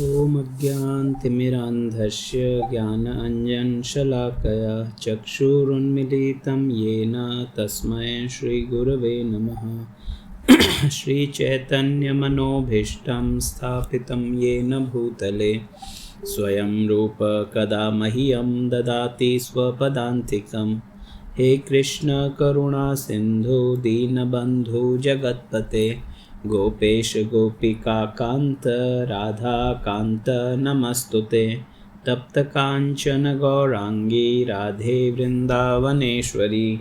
ॐ अज्ञानतिमिरान्धस्य ज्ञानाञ्जनशलाकया चक्षुरुन्मीलितं येन तस्मै श्रीगुरवे नमः। श्रीचैतन्यमनोभीष्टं स्थापितं येन भूतले स्वयं रूप कदा मह्यं ददाति स्वपदान्तिकं। हे कृष्ण करुणा सिन्धु दीनबन्धु जगत्पते गोपेश गोपिका कांत राधा कांत नमस्तुते। तप्त कांचन गौरांगी राधे वृंदावनेश्वरी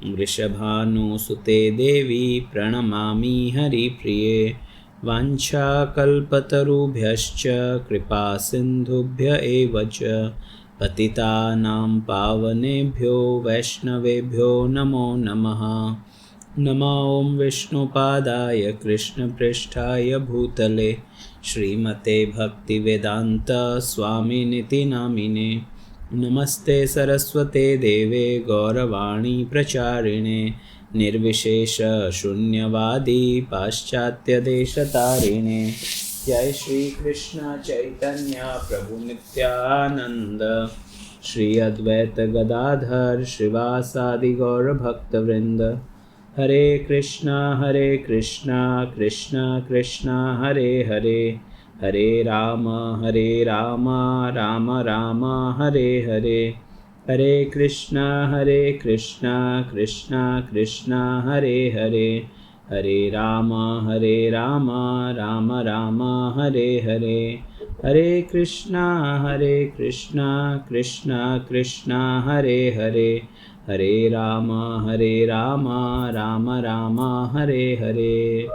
वृषभानुसुते देवी प्रणमामि हरिप्रिये। वाञ्छाकल्पतरुभ्यश्च कृपा सिन्धुभ्य एव च पतितानां पावनेभ्यो वैष्णवेभ्यो नमो नमः। नमो ॐ विष्णुपादाय कृष्णपृष्ठाय भूतले श्रीमते भक्तिवेदांत स्वामिनिति नामिने। नमस्ते सरस्वते देवे गौरवाणी प्रचारिणे निर्विशेष शून्यवादी पाश्चात्यदेशतारिणे। जय श्री कृष्ण चैतन्य प्रभु नित्यानंद श्री अद्वैत गदाधर श्रीवासादि गौर भक्तवृंद। हरे कृष्णा कृष्णा कृष्णा हरे हरे हरे राम राम राम हरे हरे। हरे कृष्णा कृष्णा कृष्णा हरे हरे हरे राम राम राम हरे हरे। हरे कृष्णा कृष्णा कृष्णा हरे हरे हरे राम राम राम हरे हरे।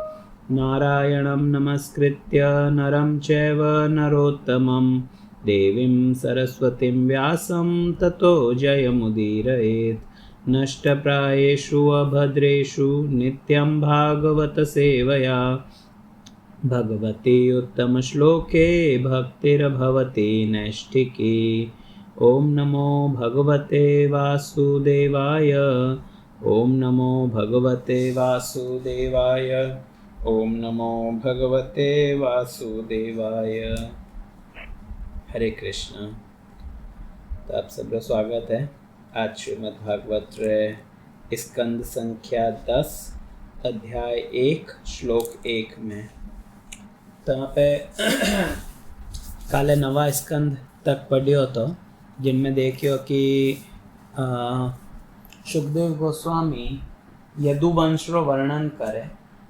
नारायणं नमस्कृत्य नरं चैव नरोत्तमं देवीं सरस्वतीं व्यासं ततो जयमुदीरयेत्। नष्टप्रायेषु अभद्रेषु नित्यं भागवत सेवया भगवती उत्तमश्लोके भक्तिर्भवति नैष्ठिकी। ओम नमो भगवते वासुदेवाय ओम नमो भगवते वासुदेवाय ओम नमो भगवते वासुदेवाय। हरे कृष्ण। तो आप सबका स्वागत है आज श्रीमद् भागवत स्कंद संख्या 10 अध्याय 1 श्लोक 1 में। तो यहाँ पे काले नवा स्कंद तक पढ़ियो तो जिनमें देखियो कि सुखदेव गोस्वामी यदुवंशरो वर्णन करे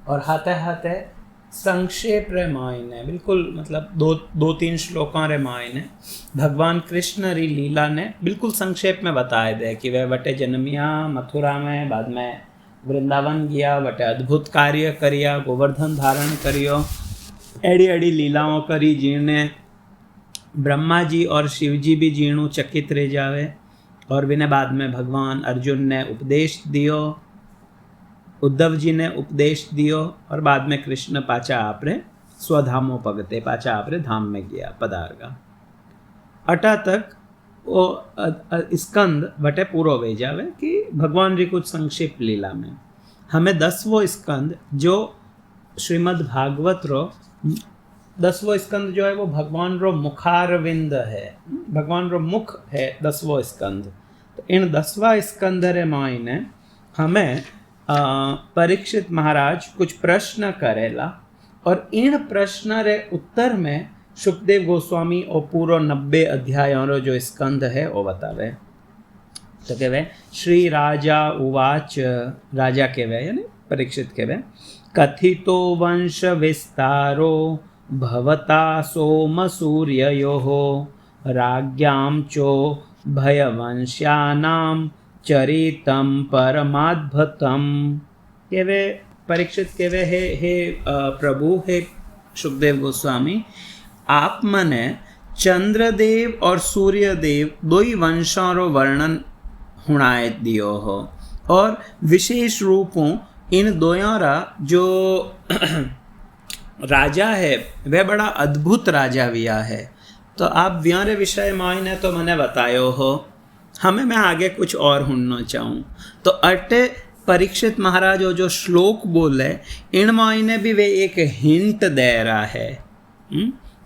और हाथे हाथे संक्षेप रे मायने बिल्कुल मतलब दो तीन श्लोकों रे मायने भगवान कृष्ण री लीला ने बिल्कुल संक्षेप में बताए दे कि वह वटे जन्मिया मथुरा में, बाद में वृंदावन गया, वटे अद्भुत कार्य करिया, गोवर्धन धारण करियो, एड़ी एड़ी लीलाओं करी जिन्हें ब्रह्मा जी और शिव जी भी जीणु चकित रह जावे। और बिना बाद में भगवान अर्जुन ने उपदेश दियो, उद्धव जी ने उपदेश दियो और बाद में कृष्ण पाचा आपरे स्वधामो पगते पाचा आपरे धाम में गया पदारगा। अटा तक वो स्कंद वटे पूरो वे जावे कि भगवान जी कुछ संक्षिप्त लीला में हमें 10वां स्कंद जो श्रीमद् भागवत रो 10वां स्कंद जो है वो भगवान रो मुखारविंद है, भगवान रो मुख है 10वां स्कंद। तो इन 10वां स्कंद रे मायने हमें परीक्षित महाराज कुछ प्रश्न करेला और इन प्रश्न रे उत्तर में सुखदेव गोस्वामी और पूरो 90 अध्यायों रो जो स्कंद है वो बतावे। तो कहवे श्री राजा उवाच, राजा कहवे यानी परीक्षित कहवे, कथितो वंश विस्तारो भवता सोम सूर्ययोः राज्ञां चो भयवंश्यानां चरितं परमाद्भुतम्। कहवे परीक्षित कहवे हे प्रभु, हे सुखदेव गोस्वामी, आप मने चंद्रदेव और सूर्यदेव दो ही वंशों रो वर्णन हुणाए दियो हो और विशेष रूपों इन दोयों रा जो राजा है वह बड़ा अद्भुत राजा विया है। तो आप व्यारे विषय मायने तो मैंने बतायो हो, हमें मैं आगे कुछ और हुनना चाहूँ। तो अटे परीक्षित महाराज जो श्लोक बोले इन मायने भी वे एक हिंट दे रहा है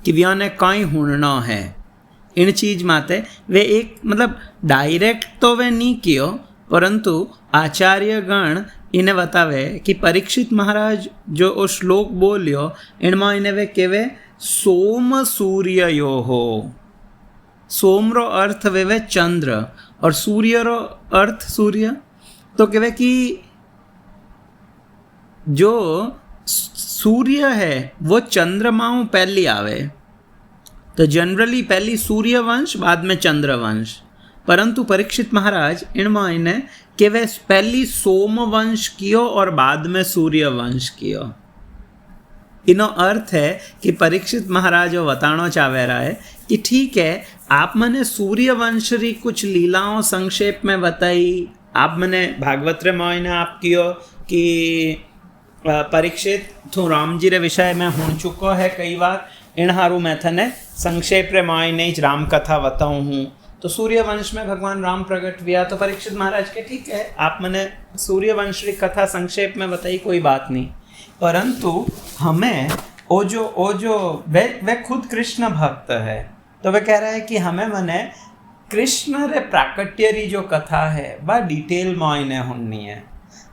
कि व्याने काई हुणना है इन चीज माते वे एक मतलब डायरेक्ट तो वे नहीं कियो, परंतु आचार्य गण इन्हें बतावे कि परीक्षित महाराज जो ओ श्लोक बोलियो इनमें इन्हें वे केवे सोम सूर्य यो हो। सोम रो अर्थ वे चंद्र और सूर्य रो अर्थ सूर्य, तो कहे कि जो सूर्य है वो चंद्रमाओं पहली आवे, तो जनरली पहली सूर्यवंश बाद में चंद्रवंश, परंतु परीक्षित महाराज इनमें इन्हें कि वे पहली सोमवंश कियो और बाद में सूर्यवंश कियो। इनो अर्थ है कि परीक्षित महाराज बताना चाहे रहा है कि ठीक है आप मैंने सूर्यवंश री कुछ लीलाओं संक्षेप में बताई, आप मैंने भागवत रे मायने आप कियो कि परीक्षित थू राम जी रे विषय में हुण चुको है कई बार, इन हारू मैं थने संक्षेप रे मायने ज राम कथा बताऊँ हूँ। तो सूर्यवंश में भगवान राम प्रकट हुआ, तो परीक्षित महाराज के ठीक है आप मैंने सूर्यवंश की कथा संक्षेप में बताई, कोई बात नहीं, परंतु हमें वो जो वे खुद कृष्ण भक्त है, तो वे कह रहा है कि हमें मैंने कृष्ण रे प्राकट्य री जो कथा है वह डिटेल मायने होनी है।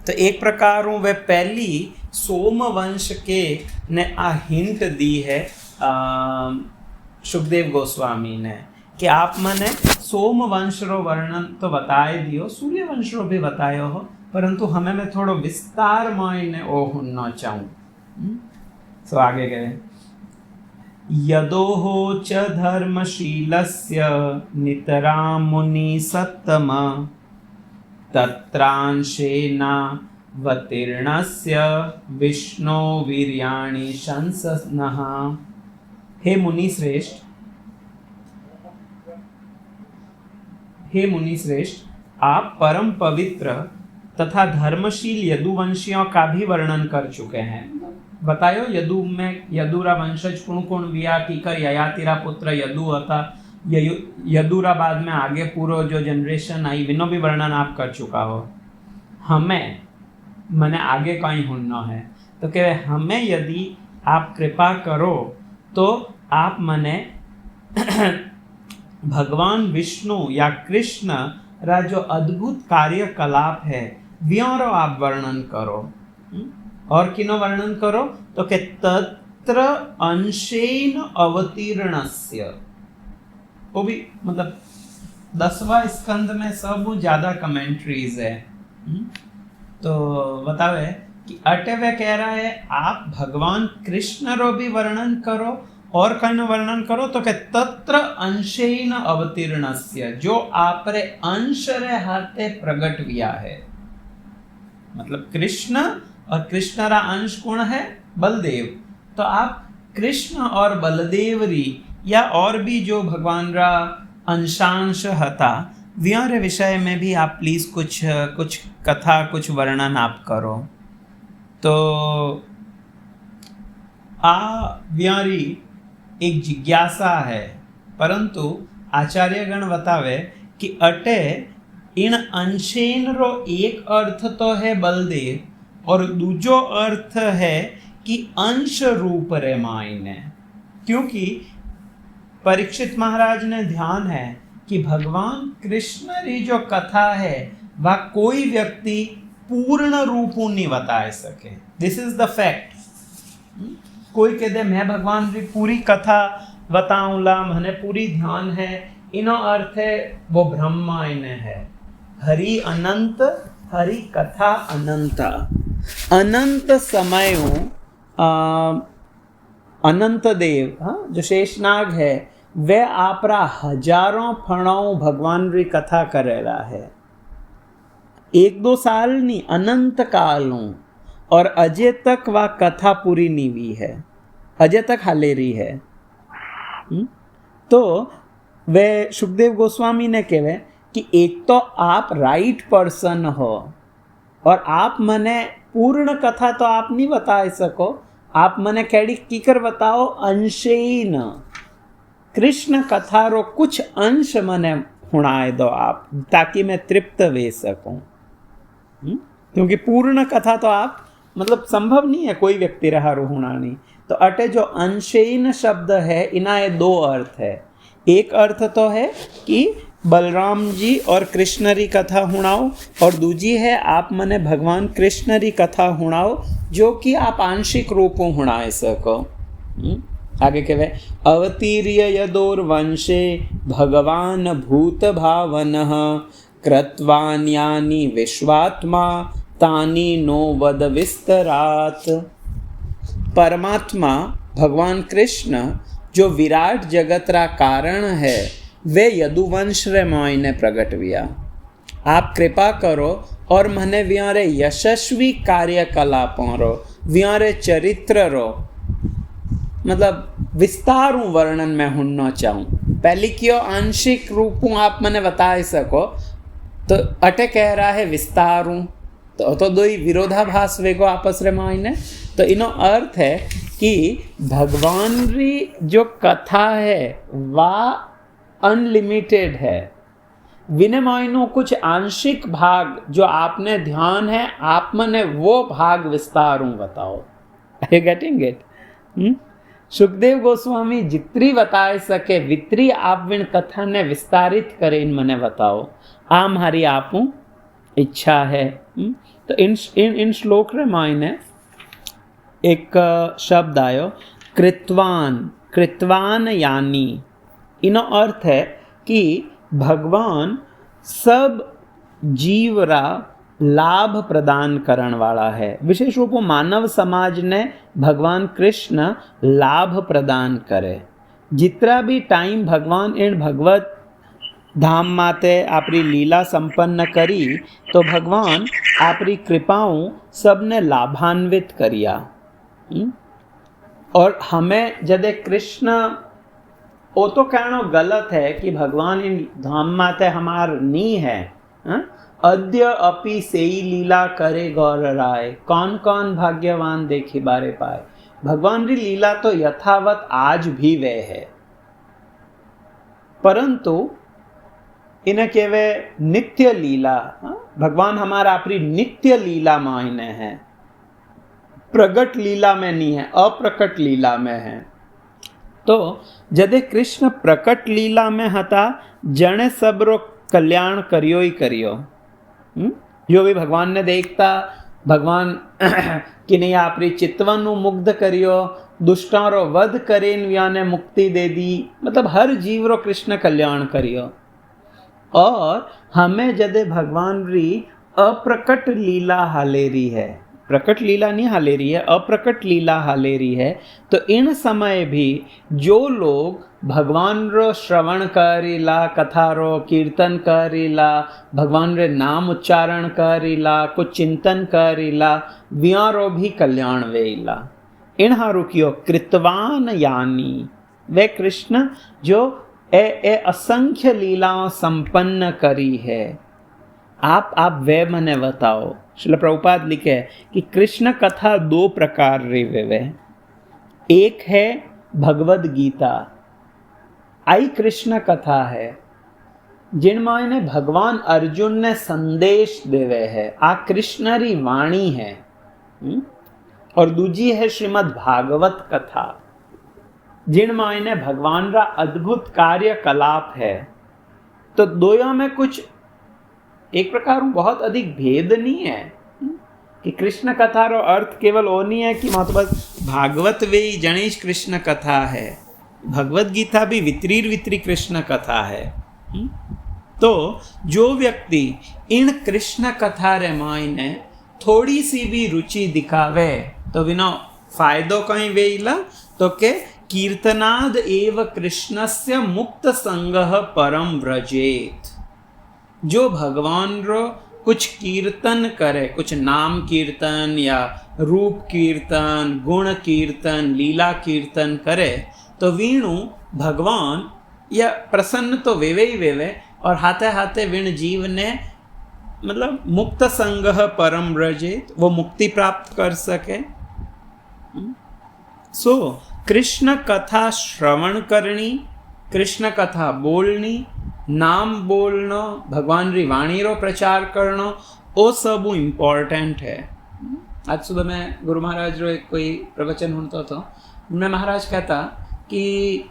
तो एक प्रकार वे पहली सोमवंश के ने आ हिंट दी है सुखदेव गोस्वामी ने कि आप मैंने सोमवंश रो वर्णन तो बताए दियो, सूर्यवंश रो भी बतायो हो, परंतु हमें मैं थोड़ो विस्तार मायने ओ होना चाहूँ। तो आगे गए, यदोहो च धर्मशीलस्य नितरां मुनि सत्तम तत्रांशेनावतीर्णस्य विष्णो वीर्याणि शंसनः। हे मुनि श्रेष्ठ, आप परम पवित्र तथा धर्मशील यदुवंशियों का भी वर्णन कर चुके हैं। बतायो यदु में यदुरा वंशज कौन कौन विया कीकर ययातिरा पुत्र यदु होता, यदुरा बाद में आगे पूरा जो जनरेशन आई विनो भी वर्णन आप कर चुका हो। हमें मैंने आगे कहीं होना है, तो कहे हमें यदि आप कृपा करो तो आप मैंने भगवान विष्णु या कृष्ण रा जो अद्भुत कार्यकलाप है व्योरो आप वर्णन करो। और किनो वर्णन करो, तो के तत्र अंशेन अवतीर्णस्य, वो भी मतलब 10वां स्कंद में सब ज्यादा कमेंट्रीज है। तो बतावे कि अटे वे कह रहा है आप भगवान कृष्ण रो भी वर्णन करो और कहीं वर्णन करो, तो के तत्र अंशेन अवतीर्णस्य, जो आप रे अंश रे हाथे प्रगट हुआ है। मतलब कृष्ण और कृष्ण रा अंश कौन है? बलदेव। तो आप कृष्ण और बलदेव री या और भी जो भगवान रा अंशांश हता व्यारे विषय में भी आप प्लीज कुछ कथा कुछ वर्णन आप करो। तो आ व्यारी एक जिज्ञासा है, परंतु आचार्यगण बतावे कि अटे इन अंशेन रो एक अर्थ तो है बलदेव और दूजो अर्थ है कि अंश रूप रे मायने, क्योंकि परीक्षित महाराज ने ध्यान है कि भगवान कृष्ण री जो कथा है वह कोई व्यक्ति पूर्ण रूप नहीं बता सके। This is the fact. कोई कह दे मैं भगवान की पूरी कथा बताऊंला, मैंने पूरी ध्यान है, इनो अर्थ है वो ब्रह्मा इन्हें है। हरि अनंत, हरि कथा अनंता। अनंत समयों अनंत देव, हाँ, जो शेषनाग है वे आपरा हजारों फणों भगवान री कथा करेला है। 1-2 साल नहीं, अनंत कालों, और अजय तक वह कथा पूरी नहीं हुई है, अजय तक हाले रही है। तो वे सुखदेव गोस्वामी ने कहे कि एक तो आप राइट पर्सन हो और आप मने पूर्ण कथा तो आप नहीं बता सको, आप मने कैडी कीकर बताओ अंशेन कृष्ण कथा रो कुछ अंश मने हुणाए दो आप, ताकि मैं तृप्त वे सकूं। क्योंकि पूर्ण कथा तो आप मतलब संभव नहीं है कोई व्यक्ति रहा रो होना नहीं। तो अटे जो अंशेन शब्द है इना ये दो अर्थ है। एक अर्थ तो है कि बलराम जी और कृष्ण री कथा हुणाओ, और दूजी है आप मने भगवान कृष्ण री कथा हुणाओ जो कि आप आंशिक रूपों हुणाए सको। आगे कहवे अवतीर्य यदोर्वंशे भगवान भूत भावनः कृत्वान्यानि विश्वात्मा तानि नो वद विस्तरात। परमात्मा भगवान कृष्ण जो विराट जगत रा कारण है वे यदुवंश रे मायने प्रगट विया। आप कृपा करो और मने व्यारे यशस्वी कार्यकलापों रो व्यारे चरित्र रो मतलब विस्तारू वर्णन में हुन्नो चाहूँ। पहली क्यों आंशिक रूपों आप मने बता सको, तो अटे कह रहा है विस्तारू, तो दो ही विरोधाभास वेगो आपस रे मायने। तो इनो अर्थ है कि भगवान री जो कथा है वह अनलिमिटेड है, विनिमयनो कुछ आंशिक भाग जो आपने ध्यान है आप मने वो भाग विस्तारू बताओ। Are you getting it? Sukhdev Goswami जितनी बताए सके वितरी आप विन कथा ने विस्तारित करे इन मने बताओ, आ हमारी आपू इच्छा है। तो इन श्लोक रे मायने एक शब्द आयो कृत्वान यानी। इनो अर्थ है कि भगवान सब जीवरा लाभ प्रदान करण वाला है। विशेष रूप में मानव समाज ने भगवान कृष्ण लाभ प्रदान करे। जितना भी टाइम भगवान इन भगवत धाम माते आपरी लीला संपन्न करी तो भगवान आपरी कृपाओं सबने लाभान्वित करिया। और हमें जदे कृष्ण वो तो कहना गलत है कि भगवान इन धाम माते हमार नी है। अद्य अपि सेई लीला करे गौर राय, कौन कौन भाग्यवान देखी बारे पाए। भगवान री लीला तो यथावत आज भी वे है, परंतु इन्हें केवे नित्य लीला। भगवान हमारा अपनी नित्य लीला मायने है, प्रगट लीला में नहीं है, अप्रकट लीला में है। तो जदे कृष्ण प्रकट लीला में हता जने सबरो कल्याण करियो ही करियो। जो भी भगवान ने देखता भगवान कि नहीं आपरी चित्तवन मुग्ध करियो, दुष्टां रो वध करेन व्याने मुक्ति दे दी, मतलब हर जीव रो कृष्ण कल्याण करियो। और हमें जदे भगवान री अप्रकट लीला हालेरी है, प्रकट लीला नहीं हालेरी है, अप्रकट लीला हालेरी है। तो इन समय भी जो लोग भगवान रो श्रवण करीला, कथा रो कीर्तन करीला, भगवान रे नाम उच्चारण करीला, कुछ चिंतन करीला, व्यारो भी कल्याण वेला। इन हारू कियो कृतवान यानी वे कृष्ण जो ए असंख्य लीलाओं संपन्न करी है। आप वे मने बताओ। श्रील प्रभुपाद लिखे कि कृष्ण कथा दो प्रकार री वे। एक है भगवद गीता, आई कृष्ण कथा है जिनमें भगवान अर्जुन ने संदेश देवे है, आ कृष्ण री वाणी है। और दूजी है श्रीमद् भागवत कथा जिनमें भगवान रा अद्भुत कार्यकलाप है। तो दोनों में कुछ एक प्रकार बहुत अधिक भेद नहीं है कि कृष्ण कथा रो अर्थ केवल वो नहीं है कि मतलब भागवत वे जणेश कृष्ण कथा है, भगवत गीता भी वितरी कृष्ण कथा है। तो जो व्यक्ति इन कृष्ण कथा रे मायने थोड़ी सी भी रुचि दिखावे तो विनो फायदो कहीं वेला तो के कीर्तनाद एव कृष्णस्य मुक्त संगः परम व्रजेत। जो भगवान रो कुछ कीर्तन करे, कुछ नाम कीर्तन या रूप कीर्तन, गुण कीर्तन, लीला कीर्तन करे तो वीणु भगवान या प्रसन्न तो वेवे ही वेवे, और हाथे हाथे वीण जीव ने मतलब मुक्त संगः परम व्रजेत, वो मुक्ति प्राप्त कर सके। सो कृष्ण कथा श्रवण करनी, कृष्ण कथा बोलनी, नाम बोलना, भगवान री वाणी रो प्रचार करना, वो सब इम्पोर्टेंट है। आज सुबह मैं गुरु महाराज रो एक कोई प्रवचन होता था, उनमें महाराज कहता कि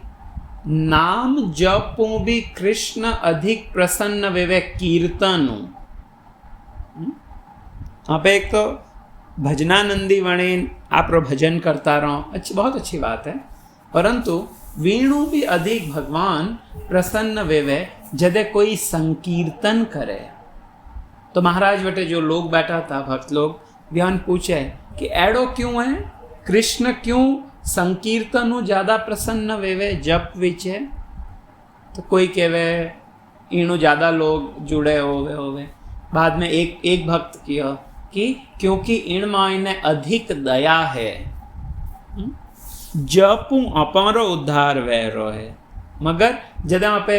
नाम जपू भी कृष्ण अधिक प्रसन्न वेवे कीर्तनु। आप एक तो भजनानंदी वणे आप भजन करता रहो, अच्छी बहुत अच्छी बात है, परंतु वीणु भी अधिक भगवान प्रसन्न वेवे जदे कोई संकीर्तन करे। तो महाराज बटे जो लोग बैठा था भक्त लोग ध्यान पूछे कि एड़ो क्यों है, कृष्ण क्यों संकीर्तनु ज़्यादा प्रसन्न वेवे जप विचे। तो कोई कहे इणु ज़्यादा लोग जुड़े होवे। बाद में एक भक्त किया कि क्योंकि इण मायने अधिक दया है, जपू अपारो उद्धार वैरो है। मगर जब आप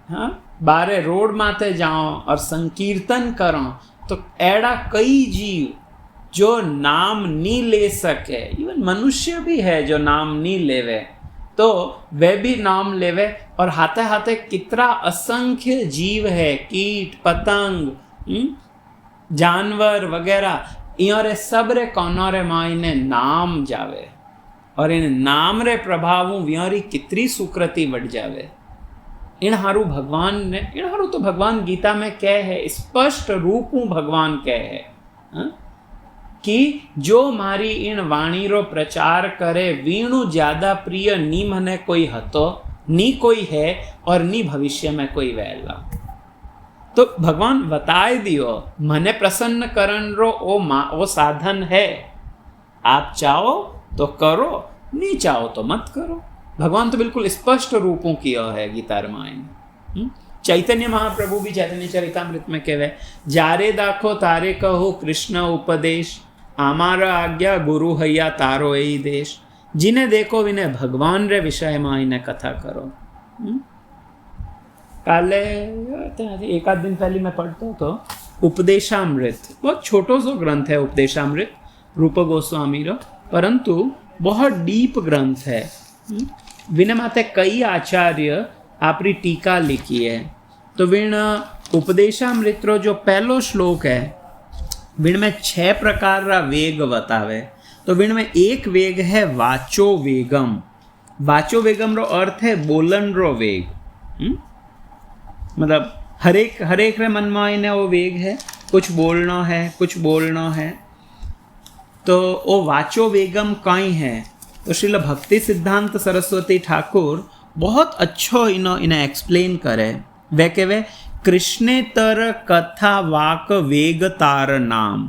हाँ बारे रोड माथे जाओ और संकीर्तन करो तो एड़ा कई जीव जो नाम नहीं ले सके, इवन मनुष्य भी है जो नाम नहीं लेवे, तो वे भी नाम लेवे। और हाथे हाथे कितना असंख्य जीव है, कीट पतंग जानवर वगैरह, इरे सब रे कोनो रे मायने नाम जावे और इन नाम रे प्रभाव व्योरी कितनी सुकृति बढ़ जावे। इन हारू भगवान ने, इन हारू तो भगवान गीता में कह है, स्पष्ट रूप भगवान कह है कि जो मारी इन वाणी रो प्रचार करे वीणु ज्यादा प्रिय नी मने कोई हतो, नी कोई है और नी भविष्य में कोई वैला। तो भगवान बताए दियो मने प्रसन्न करन रो ओ साधन है, आप चाहो तो करो, नहीं चाहो तो मत करो। भगवान तो बिल्कुल स्पष्ट रूपों किया है गीता रामायण। चैतन्य महाप्रभु भी चैतन्य चरितामृत में कहवे, जारे दाखो तारे कहो कृष्ण उपदेश, आमारा आज्ञा गुरु हैया तारो ए देश, जिन्हें देखो विने भगवान रे विषय में इन्हें कथा करो। काले एक आध दिन पहले मैं पढ़ता तो उपदेशामृत, बहुत छोटो सो ग्रंथ है उपदेशामृत रूप गोस्वामी रो, परंतु बहुत डीप ग्रंथ है। विन माते कई आचार्य आपरी टीका लिखी है। तो विण उपदेशामृत रो जो पहलो श्लोक है विण में 6 प्रकार रा वेग बतावे। तो विण में एक वेग है वाचो वेगम। वाचो वेगम रो अर्थ है बोलन रो वेग। मतलब हरेक रे मन में वो वेग है, कुछ बोलना है कुछ बोलना है। तो वो वाचो वेगम कहीं है। तो श्रील भक्ति सिद्धांत सरस्वती ठाकुर बहुत अच्छो इन्हें एक्सप्लेन करे। वे कहे कृष्णेतर कथा वाक वेग तार नाम।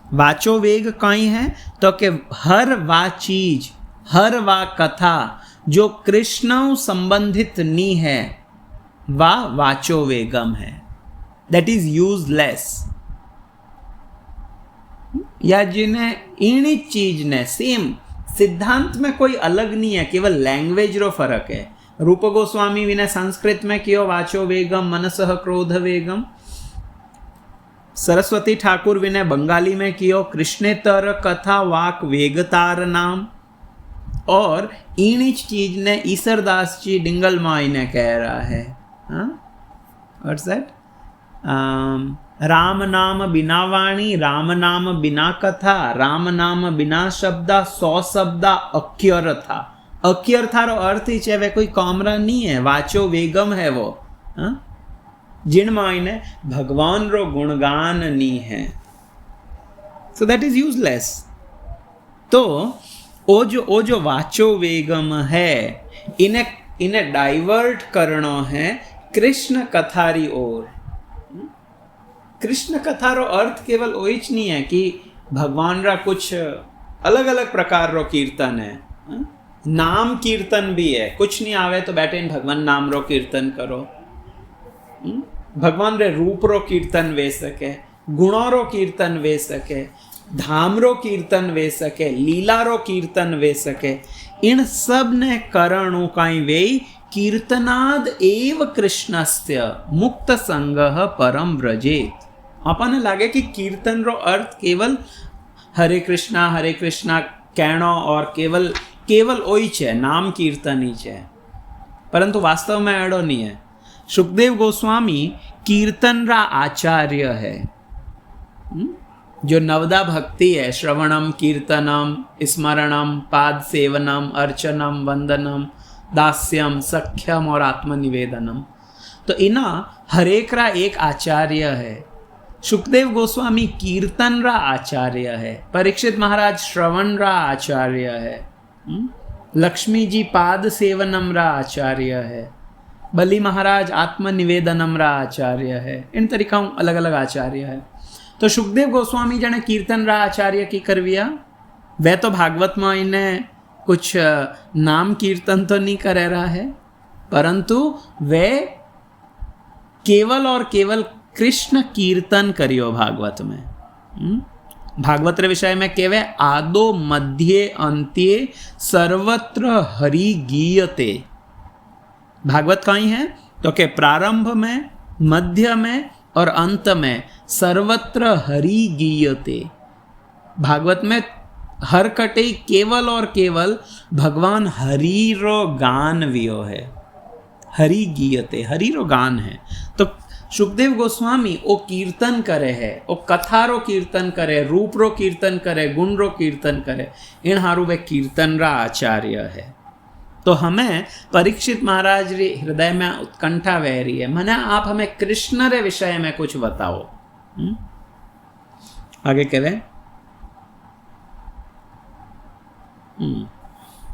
वाचो वेग कहीं है तो कि हर वा चीज, हर वा कथा जो कृष्ण संबंधित नहीं है वह वाचो वेगम है, दैट इज यूजलेस। या जिन्हें इन चीज ने सेम सिद्धांत में कोई अलग नहीं है, केवल लैंग्वेज रो फर्क है। रूप गोस्वामी विने संस्कृत में कियो वाचो वेगम मनसह क्रोध वेगम, सरस्वती ठाकुर विने बंगाली में कियो कृष्णेतर कथा वाक वेगतार नाम। और इन चीज ने ईसरदास जी डिंगल माई ने कह रहा है, व्हाट्स दैट, राम नाम बिना वाणी, राम नाम बिना कथा, राम नाम बिना शब्दा, 100 शब्दा अक्यर था। अक्यर था रो अर्थ ही है वे कोई कामरा नहीं है, वाचो वेगम है वो। जिन मायने भगवान रो गुणगान नहीं है, सो दैट इज यूजलेस। तो ओ जो वाचो वेगम है इन्हें डाइवर्ट करना है कृष्ण कथारी ओर। कृष्ण कथा रो अर्थ केवल ओइच नहीं है कि भगवान रा कुछ अलग अलग प्रकार रो कीर्तन है। नाम कीर्तन भी है, कुछ नहीं आवे तो बैठे इन भगवान नाम रो कीर्तन करो। भगवान रे रूप रो कीर्तन वे सके, गुणों रो कीर्तन वे सके, धाम रो कीर्तन वे सके, लीला रो कीर्तन वे सके। इन सब ने करणु काई वे कीर्तनाद एव कृष्णस्य मुक्त संगह परम व्रजेत। अपन लागे कि कीर्तन रो अर्थ केवल हरे कृष्णा कहनो और केवल ओई है, नाम कीर्तन ही है, परंतु वास्तव में एड़ो नहीं है। सुखदेव गोस्वामी कीर्तन रा आचार्य है। जो नवदा भक्ति है, श्रवणम, कीर्तनम, स्मरणम, पाद सेवनम, अर्चनम, वंदनम, दास्यम, सख्यम और आत्मनिवेदनम, तो इना हरेक रा एक आचार्य है। सुखदेव गोस्वामी कीर्तन रा आचार्य है, परीक्षित महाराज श्रवण रा आचार्य है, लक्ष्मी जी पाद सेवनम रा आचार्य है, बलि महाराज आत्मनिवेदनम रा आचार्य है। इन तरीका अलग अलग आचार्य है। तो सुखदेव गोस्वामी जने कीर्तन रा आचार्य की करविया, वह तो भागवत में इन्हें कुछ नाम कीर्तन तो नहीं करे रहा है, परंतु वे केवल और केवल कृष्ण कीर्तन करियो भागवत में। भागवत रे विषय में केवे आदो मध्य अंत्ये सर्वत्र हरि गीयते। भागवत कहीं है तो के प्रारंभ में, मध्य में और अंत में सर्वत्र हरि गीयते। भागवत में हर कटे केवल और केवल भगवान हरि रो गान वियो है, हरि गीयते, हरि रो गान है। तो सुखदेव गोस्वामी ओ कीर्तन करे है, ओ कथा रो कीर्तन करे, रूप रो कीर्तन करे, गुण रो कीर्तन करे, इन हारू वे कीर्तन रा आचार्य है। तो हमें परीक्षित महाराज रे हृदय में उत्कंठा वह रही है, मने आप हमें कृष्ण रे विषय में कुछ बताओ। आगे कहे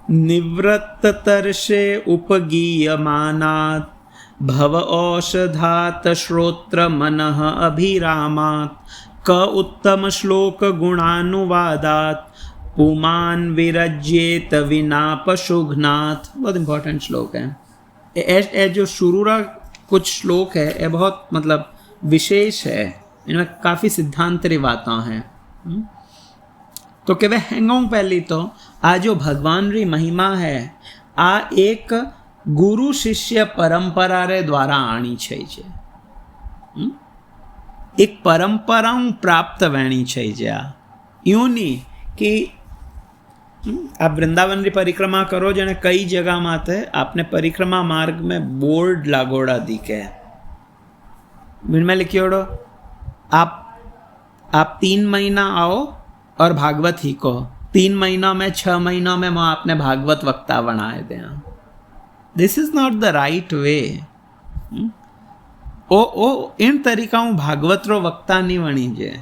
निवृत्त तरसे उपगीयमानात् भव औषधात् श्रोत्र मनः अभिरामात् क उत्तम श्लोक गुणानुवादात् पुमान विरज्येत विना पशुघ्नात्। बहुत इंपॉर्टेंट श्लोक है ए जो शुरूरा कुछ श्लोक है, ये बहुत मतलब विशेष है, इनमें काफ़ी सिद्धांतरी बातें हैं। तो के वे हैंगों पहली तो आ जो भगवान री महिमा है, आ एक गुरु शिष्य परंपरा रे द्वारा आनी छे। एक परंपराओं प्राप्त वेणी छे। यूं नहीं कि आप वृंदावन री परिक्रमा करो, जने कई जगह माते आपने परिक्रमा मार्ग में बोर्ड लागोड़ा दिखे, में लिखियोड़ो आप 3 महीना आओ और भागवत ही को, 3 महीनों में 6 महीनों में मैं आपने भागवत वक्ता बनाए दे। This is not the right way. ओ इन तरीकाओं भागवत रो वक्ता नहीं बनी जे,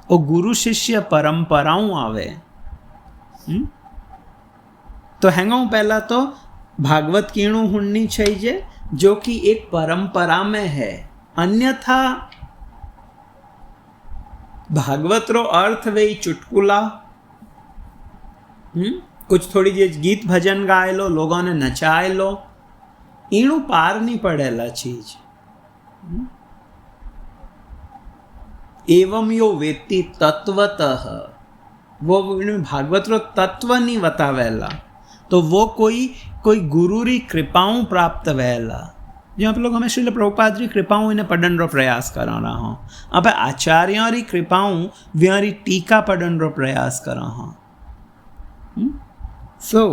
ओ गुरु शिष्य परंपराओं आवे। तो हैंगों पहला तो भागवत कीणु हुन्नी चाहिए जो कि एक परंपरा में है, अन्यथा भागवत रो अर्थ वे चुटकुला, कुछ थोड़ी जे गीत भजन गाए लो, लोगों ने नचाए लो, इणु पार नहीं पड़ेला चीज। एवं यो वेत्ति तत्वतः, वो भागवत रो तत्व नहीं बतावेला, तो वो कोई गुरु री कृपाओं प्राप्त वेला। जो आप लोग हमें श्रील प्रभुपाद री कृपाओं इन्हें पढ़न रो प्रयास करा रहा हूँ, अब आचार्यों री कृपाओं व्यारी टीका पढ़न रो प्रयास करा हूँ। सो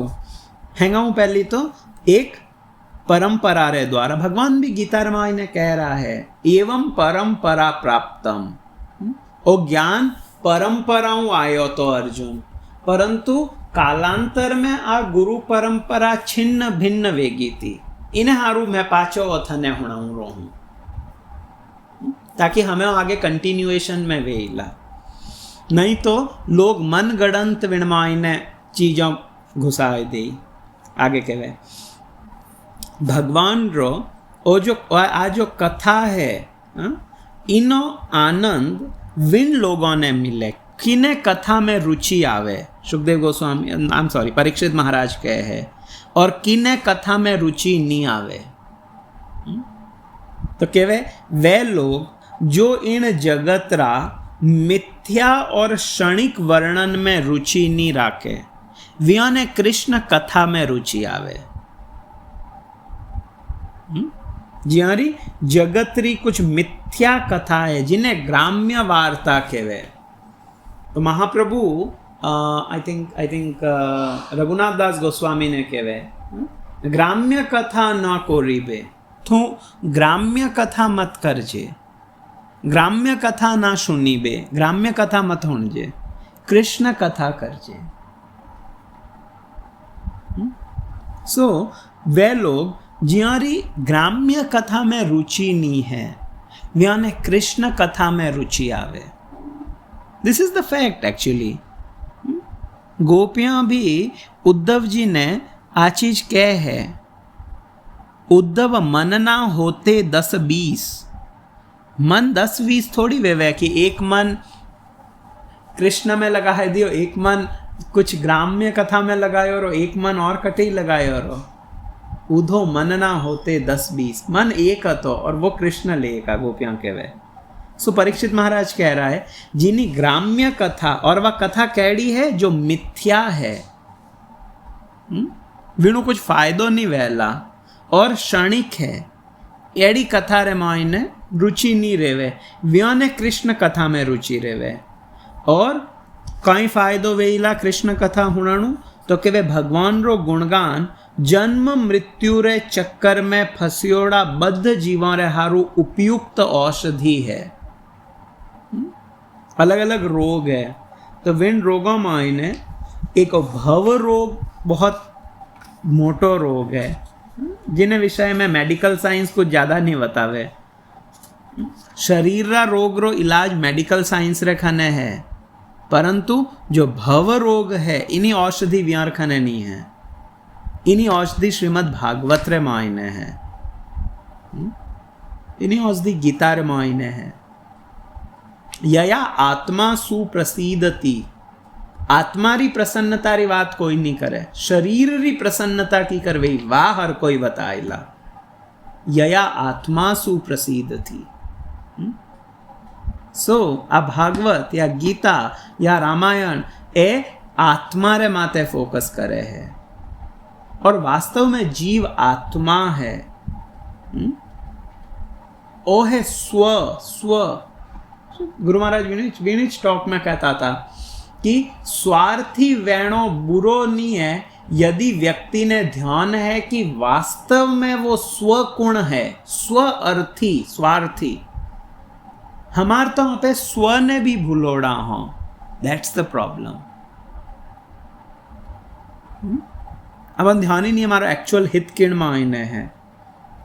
हैंगाऊं पहली तो एक परंपरा रे द्वारा, भगवान भी गीता रामायण ने कह रहा है एवं परंपरा प्राप्तम, ओ ज्ञान परंपराओं आयो तो अर्जुन, परंतु कालांतर में आ गुरु परंपरा छिन्न भिन्न वेगी थी, इन्हें हारू मैं पाचो अथने हुणाऊं रहूं, ताकि हमें आगे कंटिन्यूएशन में वेला। नहीं तो लोग मन गणंत विणमाइने चीज़ों घुसाए दे। आगे कहे भगवान रो ओ जो आ जो कथा है, इनो आनंद विन लोगों ने मिले, किने कथा में रुचि आवे। सुखदेव गोस्वामी परीक्षित महाराज कहे है, और किने कथा में रुचि नहीं आवे। तो कहे वे लोग जो इन जगतरा मिथ्या और क्षणिक वर्णन में रुचि नहीं राखे, विया ने कृष्ण कथा में रुचि आवे। जियारी जगतरी कुछ मिथ्या कथा है जिन्हें ग्राम्य वार्ता कहवे। तो महाप्रभु आई थिंक रघुनाथ दास गोस्वामी ने कहवे ग्राम्य कथा न कोरीबे, तो ग्राम्य कथा मत करजे। ग्राम्य कथा ना सुनी बे, ग्राम्य कथा मत होणजे, कृष्ण कथा करजे। सो वे लोग जियारी ग्राम्य कथा में रुचि नहीं है, व्याने कृष्ण कथा में रुचि आवे। This is the fact actually. गोपियां भी उद्धव जी ने आ चीज कह है, उद्धव मन ना होते 10-20, मन 10-20 थोड़ी वे कि एक मन कृष्ण में लगा है दियो, एक मन कुछ ग्राम्य कथा में लगायो और एक मन और कटे लगायो रो। उधो मन ना होते 10-20, मन एक हतो और वो कृष्ण लेगा गोपियां के वे। सो परीक्षित महाराज कह रहा है जिनी ग्राम्य कथा, और वह कथा कैडी है जो मिथ्या है, वीणु कुछ फायदो नहीं वहला और क्षणिक है, एड़ी कथा रे मायने रुचि नहीं रेवे, व्याने कृष्ण कथा में रुचि रेवे। और कई फायदो वेला कृष्ण कथा हुणाणु तो के वे भगवान रो गुणगान जन्म मृत्यु रे चक्कर में फसियोड़ा बद्ध जीवा रे हारू उपयुक्त औषधि है। अलग अलग रोग है, तो विन रोगों में आईने एक भव रोग बहुत मोटो रोग है, जिन्हें विषय में मेडिकल साइंस कुछ ज़्यादा नहीं बतावे। शरीर रा रोग रो इलाज मेडिकल साइंस रे खने है, परंतु जो भव रोग है इन्हीं औषधि व्यार खने नहीं है, इन्हीं औषधि श्रीमद् भागवत रे मायने है, इन्हीं औषधि गीता रे मायने है। यया आत्मा सुप्रसीदति, आत्मा री प्रसन्नता री बात कोई नहीं करे, शरीर री प्रसन्नता की करवे वाह हर कोई बताएला। यया आत्मा सुप्रसीदति। सो आ भागवत या गीता या रामायण ए आत्मा रे माते फोकस करे है, और वास्तव में जीव आत्मा है। ओ है स्व स्व। गुरु महाराज विनिच टॉक में कहता था कि स्वार्थी वैणो बुरो नहीं है यदि व्यक्ति ने ध्यान है कि वास्तव में वो स्वकुण है, स्व अर्थी स्वार्थी। हमार तो वहां पे स्व ने भी भूलोड़ा हो, दैट्स द प्रॉब्लम। अब ध्यान ही नहीं हमारा एक्चुअल हित किण मायने है।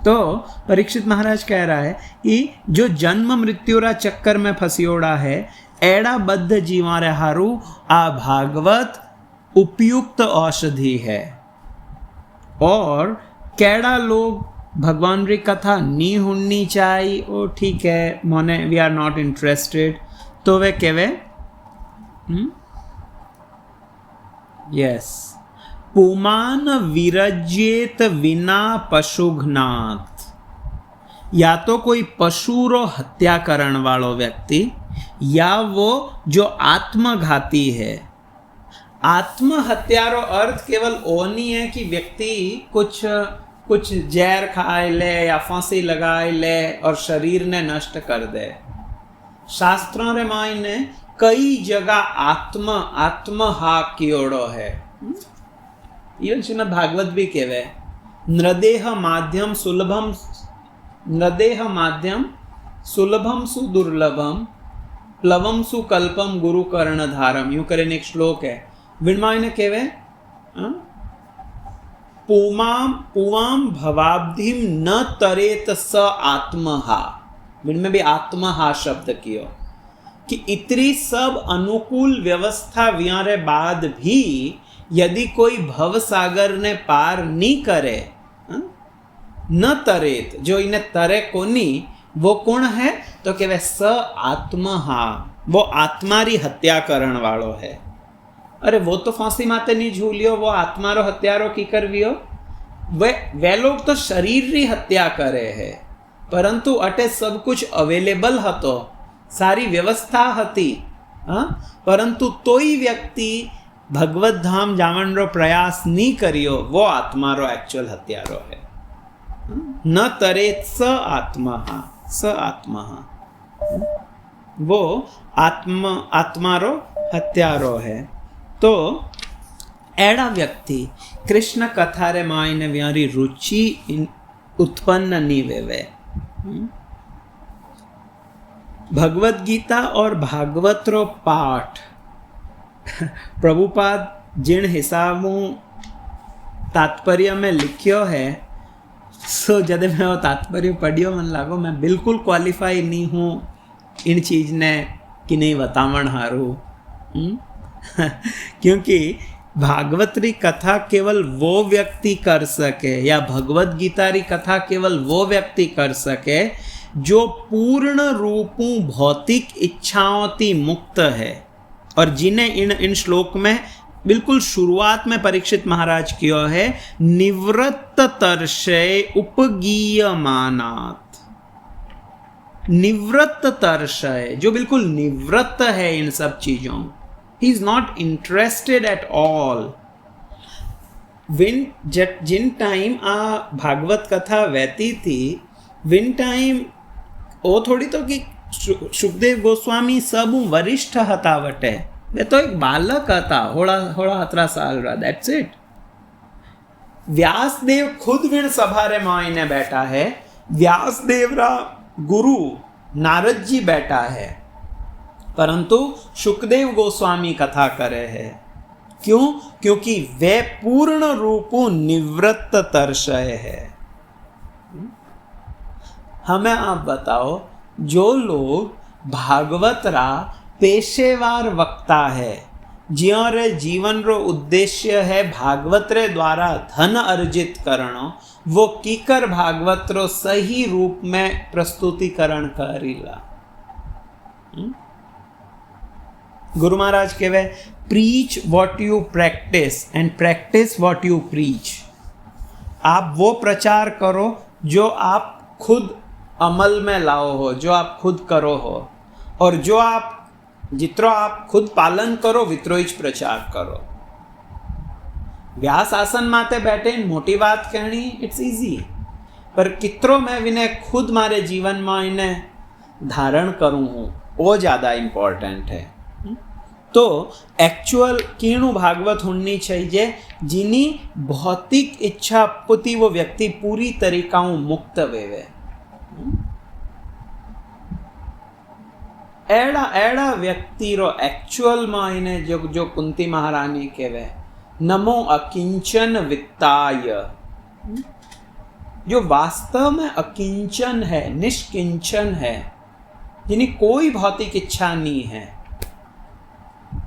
तो परीक्षित महाराज कह रहा है कि जो जन्म मृत्यु रा चक्कर में फसियोड़ा है, एड़ा बद्ध जीवा रे हारू आ भागवत उपयुक्त औषधि है। और कैड़ा लोग भगवान री कथा नहीं हुननी चाहिए, ओ ठीक है मोने वी आर नॉट इंटरेस्टेड, तो वे केवे यस पुमान विरजेत विना पशुघ्नात। या तो कोई पशु रो हत्या करण वालो व्यक्ति, या वो जो आत्मघाती है। आत्महत्या रो अर्थ केवल ओ नहीं है कि व्यक्ति कुछ जहर खाए ले या फांसी लगाए ले और शरीर ने नष्ट कर दे। शास्त्रों रे मायने कई जगह आत्महा कियोड़ो है। ये श्रीमद् भागवत भी कहवे नृदेह माध्यम सुलभम सुदुर्लभम प्लवम सुकल्पम गुरु कर्ण धारम। यूं करें एक श्लोक है, विनमाय ने कहवे पुवाम भवाब्धिम न तरेत स आत्महा। विनमें भी आत्महा शब्द कियो कि इतनी सब अनुकूल व्यवस्था व्यारे बाद भी यदि कोई भव सागर ने पार नहीं करे, न तरेत, जो इन्हें तरे कोनी, वो कौन है तो के वे स आत्महा, वो आत्मा री हत्या करण वालो है। अरे वो तो फांसी माते नहीं झूलियो, वो आत्मा रो हत्यारो की करवियो। वे लोग तो शरीर री हत्या करे है, परंतु अटे सब कुछ अवेलेबल हतो, सारी व्यवस्था हती, परंतु तोई व्यक्ति भगवत धाम जावन रो प्रयास नहीं करियो, वो आत्मा रो एक्चुअल हत्यारो है। न तरेत स आत्मा, वो आत्मा रो हत्यारो है। तो एड़ा व्यक्ति कृष्ण कथा रे मायने व्यारी रुचि उत्पन्न नहीं वेवे। भगवत गीता और भागवतरो पाठ प्रभुपाद जिन हिसाबों तात्पर्य में लिखियो है, सो जब मैं वो तात्पर्य पढ़ियो मन लागो मैं बिल्कुल क्वालिफाई नहीं हूँ इन चीज़ ने कि नहीं बतावण हारू। क्योंकि भागवत री कथा केवल वो व्यक्ति कर सके, या भगवत गीता री कथा केवल वो व्यक्ति कर सके जो पूर्ण रूपों भौतिक इच्छाओं ती मुक्त है, और जिन्हें इन श्लोक में बिल्कुल शुरुआत में परीक्षित महाराज किया है, निवृत्त तर्षय उपगीयमानात्। निवृत्त तर्षय, जो बिल्कुल निवृत्त है इन सब चीजों, he is not interested at all. जिन टाइम आ भागवत कथा वहती थी, विन टाइम वो थोड़ी तो कि सुखदेव गोस्वामी सब वरिष्ठ हता वटे, वे तो एक बालक था, होड़ा 17 साल रा, दैट्स इट। व्यासदेव खुद विण सभा रे मायने बैठा है, व्यासदेव रा गुरु नारद जी बैठा है, परंतु सुखदेव गोस्वामी कथा करे है। क्यों? क्योंकि वे पूर्ण रूपो निवृत्त तर्षय है। हमें आप बताओ, जो लोग भागवत रा पेशेवार वक्ता है, जियो रे जीवन रो उद्देश्य है भागवत रे द्वारा धन अर्जित करणो, वो कीकर भागवत रो सही रूप में प्रस्तुतिकरण करीला। गुरु महाराज कहवे, preach what you practise and practise what you preach. आप वो प्रचार करो जो आप खुद अमल में लाओ हो, जो आप खुद करो हो, और जो आप जित्रो आप खुद पालन करो वित्रो ही प्रचार करो। व्यास आसन माते बैठे मोटी बात कहनी, इट्स इजी, पर कित्रो मैं विने खुद मारे जीवन में इन्हें धारण करूँ हूँ, वो ज़्यादा इम्पोर्टेंट है। तो एक्चुअल कीणु भागवत होनी चाहिए, जिनी भौतिक इच्छा पुति वो व्यक्ति पूरी तरीकाओं मुक्त वेवे। एड़ा व्यक्ति रो एक्चुअल मायने जो कुंती महारानी कहवे, नमो अकिंचन वित्ताय, जो वास्तव में अकिंचन है, निष्किंचन है, जिन्हें कोई भौतिक इच्छा नहीं है,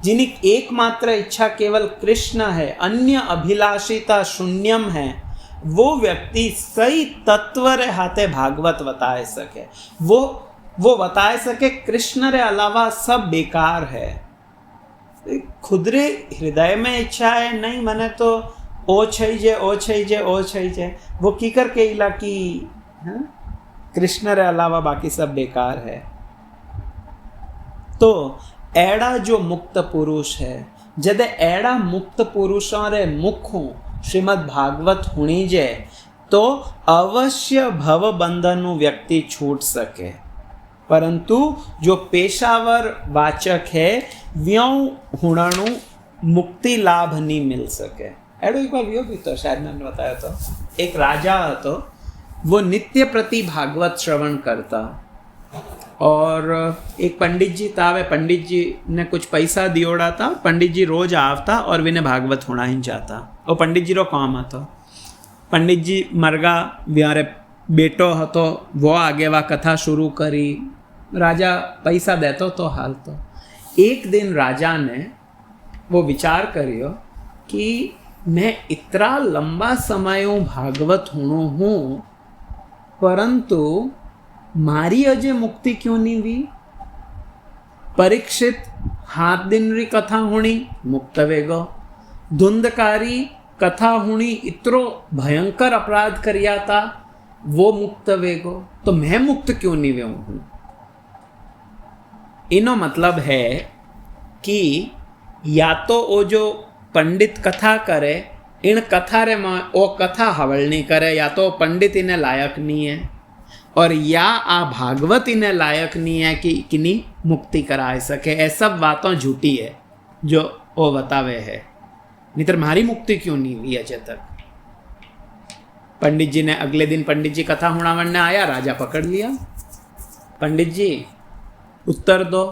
जिन्हें एकमात्र इच्छा केवल कृष्ण है, अन्य अभिलाषिता शून्यम है, वो व्यक्ति सही तत्व रे हाथे भागवत बताए सके। वो बताए सके कृष्ण रे अलावा सब बेकार है। खुदरे हृदय में इच्छा है, नहीं मने तो ओ छैजे, वो कीकर के इला की कृष्ण रे अलावा बाकी सब बेकार है। तो एड़ा जो मुक्त पुरुष है, जदे एड़ा मुक्त पुरुषों रे मुख श्रीमद् भागवत हुणी जे, तो अवश्य भव बंधन व्यक्ति छूट सके। परंतु जो पेशावर वाचक है, व्यों हुणाणु मुक्ति लाभ नहीं मिल सके। एडो एक बार भी तो शायद मैंने बताया तो, एक राजा तो वो नित्य प्रति भागवत श्रवण करता, और एक पंडित जी था, वे पंडित जी ने कुछ पैसा दियोड़ा था, पंडित जी रोज आवता और विने भागवत होना ही जाता। और पंडित जी रो काम હતો, पंडित जी मरगा व्यारे बेटो હતો, वो आगे वा कथा शुरू करी, राजा पैसा देतो तो हाल तो। एक दिन राजा ने वो विचार करियो कि मैं इतना लंबा समय भागवत होनो हूँ, परंतु मारी अजे मुक्ति क्यों नहीं हुई। परीक्षित 7 दिन री कथा होनी, मुक्त वेगो। धुंधकारी कथा होनी, इतरो भयंकर अपराध करिया था, वो मुक्त वेगो। तो मैं मुक्त क्यों नहीं वेऊ हूँ। इनो मतलब है कि या तो वो जो पंडित कथा करे, इन कथा रे वो कथा हवल नहीं करे, या तो पंडित इन्हें लायक नहीं है, और या आ भागवत इन्हें लायक नहीं है कि किन्हीं मुक्ति कराए सके। ये सब बातों झूठी है जो वो बतावे है। नहीं तो हमारी मुक्ति क्यों नहीं हुई अजय तक। पंडित जी ने अगले दिन पंडित जी कथा हुणावन ने आया, राजा पकड़ लिया। पंडित जी उत्तर दो।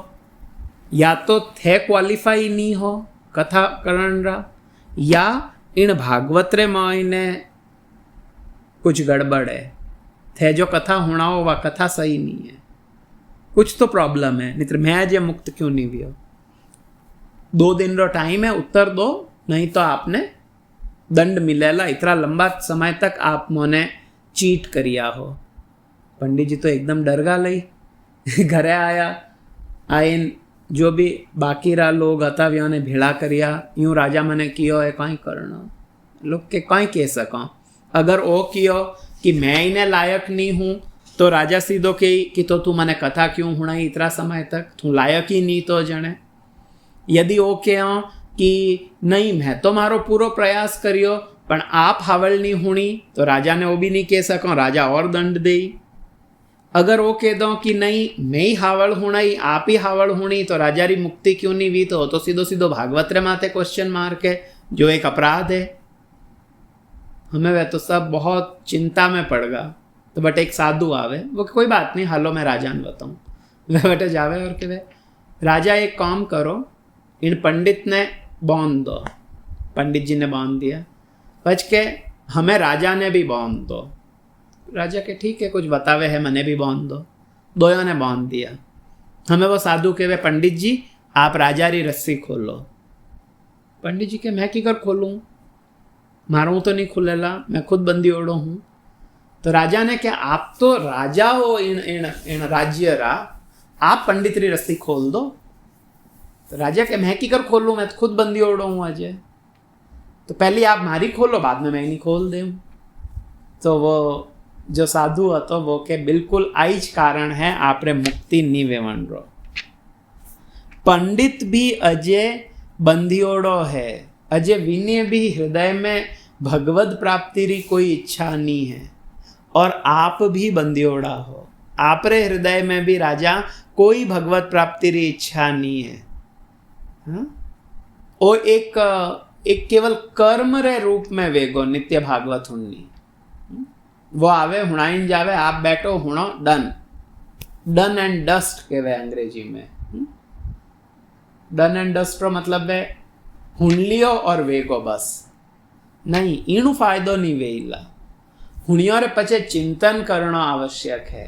या तो थे क्वालिफाई नहीं हो कथा करण रा, या इन भागवत रे मायने कुछ गड़बड़ है। थे जो कथा हुणाओ वह कथा सही नहीं है, कुछ तो प्रॉब्लम है, नहीं तो मैं आज मुक्त क्यों नहीं भी हो। 2 दिन रो टाइम है, उत्तर दो, नहीं तो आपने दंड मिलेला। इतना लंबा समय तक आप मोने चीट करिया हो। पंडित जी तो एकदम डर गा लई घरे आया, आइन जो भी बाकी रहा लोग हता ने भेड़ा करिया, यूँ राजा मने कियो है कहीं करना, लोग के कहीं कह सका। अगर वो कियो कि मैं इन्हें लायक नहीं हूँ तो राजा सीधो कि तो तू मने कथा क्यों हुणाई इतना समय तक, तू लायक ही नहीं तो जने। यदि वो कहो कि नहीं मैं तो मारो पूरो प्रयास करियो पण आप हावल नहीं हुणी, तो राजा ने वो भी नहीं कह सको, राजा और दंड दे। अगर वो कह दो कि नहीं मैं ही हावल हुणाई आप ही हावल हुणी, तो राजा री मुक्ति क्यों नहीं हुई, तो सीधो सीधो भागवत रे माथे क्वेश्चन मार के, जो एक अपराध है। हमें वह तो सब बहुत चिंता में पड़ गया। तो बट एक साधु आवे, वो कोई बात नहीं हालो मैं राजा ने बताऊँ, वह बेटे जावे और के राजा एक काम करो, इन पंडित ने बांध दो। पंडित जी ने बांध दिया, बच के हमें राजा ने भी बांध दो। राजा के ठीक है कुछ बतावे है मने भी बांध दो, दोनों ने बांध दिया। हमें वो साधु के वे पंडित जी आप राजा री रस्सी खोलो। पंडित जी के मैं की कर खोलूँ, मारूँ तो नहीं खुलेला, मैं खुद बंदी ओढ़ो हूँ। तो राजा ने क्या आप तो राजा हो इन इन इन राज्य रा, आप पंडित री रस्सी खोल दो। तो राजा के मैं की कर खोलूँ, मैं तो खुद बंदी ओढ़ो हूँ अजय, तो पहले आप मारी खोलो बाद में मैं नहीं खोल दूँ। तो वो जो साधु હતો वो के बिल्कुल आइज कारण है आपरे मुक्ति नहीं वेवण रो। पंडित भी अजय बंदियोड़ो है, अजय विनय भी हृदय में भगवत प्राप्ति री कोई इच्छा नहीं है, और आप भी बंदियोड़ा हो, आपरे हृदय में भी राजा कोई भगवत प्राप्ति री इच्छा नहीं है। हाँ? वो एक केवल कर्म रे रूप में वेगो नित्य भागवत हुणनी, वो आवे हुणाइन जावे, आप बैठो हुणो, डन एंड डस्ट कहवे अंग्रेजी में। डन एंड डस्ट रो मतलब है हुण लियो और वेगो बस, नहीं ईणु फायदो नहीं वेला, हुणियो रे पछे चिंतन करना आवश्यक है।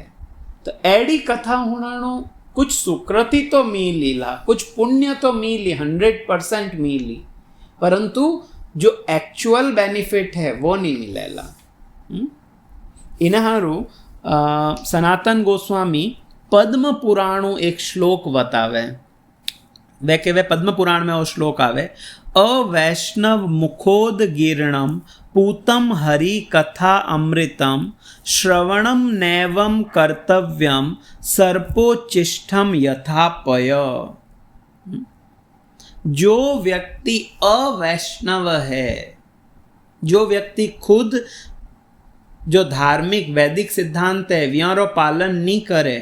तो एडी कथा हुणाणो कुछ सुकृति तो मिलीला, कुछ पुण्य तो मिली, 100% मिली, परंतु जो एक्चुअल बेनिफिट है वो नहीं मिलेला। इनहारू सनातन गोस्वामी पद्म पुराणु एक श्लोक बतावे, वे के वे पद्म पुराण में वो श्लोक आवे, अवैष्णव मुखोद गिरणम पूतम हरि कथा अमृतम श्रवणम नैवम कर्तव्यम सर्पोचिष्ठम यथापय। जो व्यक्ति अवैष्णव है, जो व्यक्ति खुद जो धार्मिक वैदिक सिद्धांत है व्यारो पालन नहीं करे,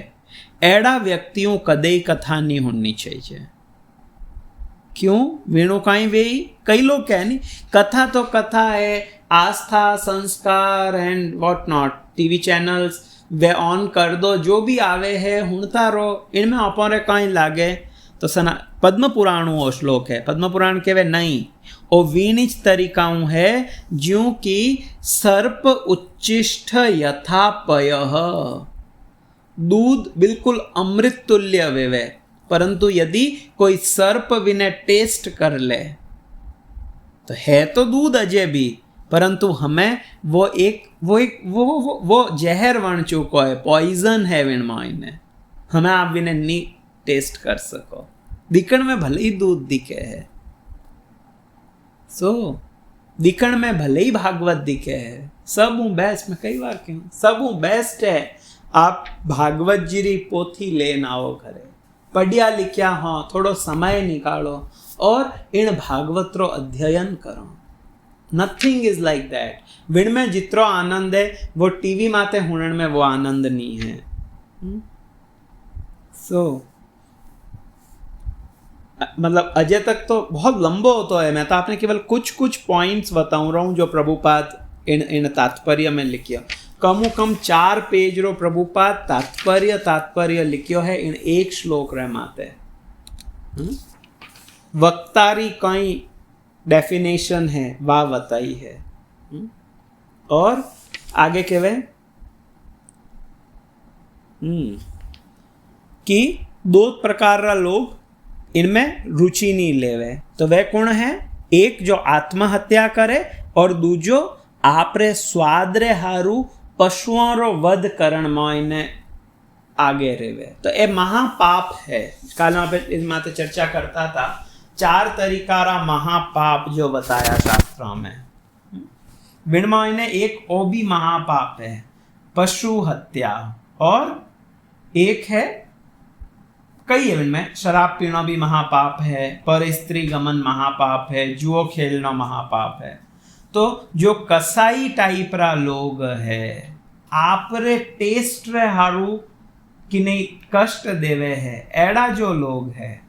एड़ा व्यक्तियों कदे कथा नहीं होनी चाहिए। क्यों वीणु काई वे, कई लोग कह नहीं कथा तो कथा है, आस्था संस्कार and what not, TV channels way on कर दो, जो भी आवे है हुणता रो, इनमें अपने कहीं लागे। तो पद्म पुराण वो श्लोक है, पद्म पुराण के वे नहीं, ओ वीणिच तरीकाऊ है ज्यों की सर्प उच्चिष्ठ यथापय, दूध बिल्कुल अमृत तुल्य वेवे, परंतु यदि कोई सर्प विने टेस्ट कर ले तो है तो दूध अजय भी, परंतु हमें वो जहर बन चुको है, पॉइजन है विण मायने, हमें आप विने नहीं टेस्ट कर सको। दिखण में भले ही दूध दिखे है, दिखण में भले ही भागवत दिखे है, सब हूँ बेस्ट, मैं कई बार कहूँ सब हूँ बेस्ट है। आप भागवत जी री पोथी लेन आओ घरे, पढ़िया लिखिया हाँ, थोड़ो समय निकालो और इन भागवत रो अध्ययन करो। Nothing is like that. विण में जितरो आनंद है वो टीवी माते हुणन में वो आनंद नहीं है। मतलब अजय तक तो बहुत लंबो होता है, मैं तो आपने केवल कुछ पॉइंट्स बताऊं रहा हूँ जो प्रभुपाद इन तात्पर्य में लिखिया। कमु कम 4 पेज रो प्रभुपाद तात्पर्य लिखियो है इन एक श्लोक रे माते। वक्तारी कई डेफिनेशन है वा बताई है। और आगे कहवे कि 2 प्रकार रा लोग इनमें रुचि नहीं लेवे। तो वह कौन है? एक जो आत्महत्या करे और दूजो आपरे स्वाद रे हारू पशुओं रो वध करण में आगे रेवे। तो ये महापाप है। कल पे इस माते चर्चा करता था 4 तरीका रा महापाप जो बताया शास्त्रों में। विणमाई ने एक और भी महापाप है पशु हत्या, और एक है कई है इनमें शराब पीना भी महापाप है, पर स्त्री गमन महापाप है, जुओ खेलना महापाप है। तो जो कसाई टाइप रा लोग है आपरे टेस्ट रे हारू कि नहीं कष्ट देवे है, एड़ा जो लोग है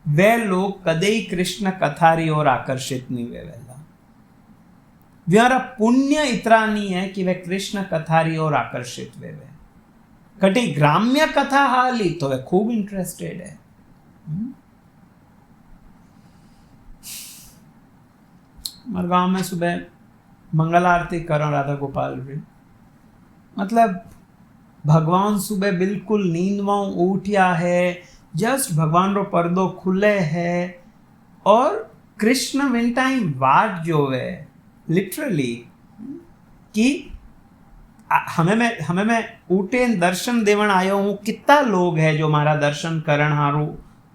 वे लोग कदे ही कृष्ण कथारी और आकर्षित नहीं वेवेला। व्यारा पुण्य इतना नहीं है कि वे कृष्ण कथारी और आकर्षित वेवे। कटी ग्राम्य कथा हाली तो वे खूब इंटरेस्टेड है। हमारे गांव में सुबह मंगल आरती करो राधा गोपाल जी, मतलब भगवान सुबह बिल्कुल नींद में उठिया है, जस्ट भगवान रो पर्दो खुले है और कृष्ण विन टाइम वाट जोवे लिटरली कि हमें मैं ऊटे दर्शन देवन आयो हूँ। कितना लोग है जो हमारा दर्शन करण हारू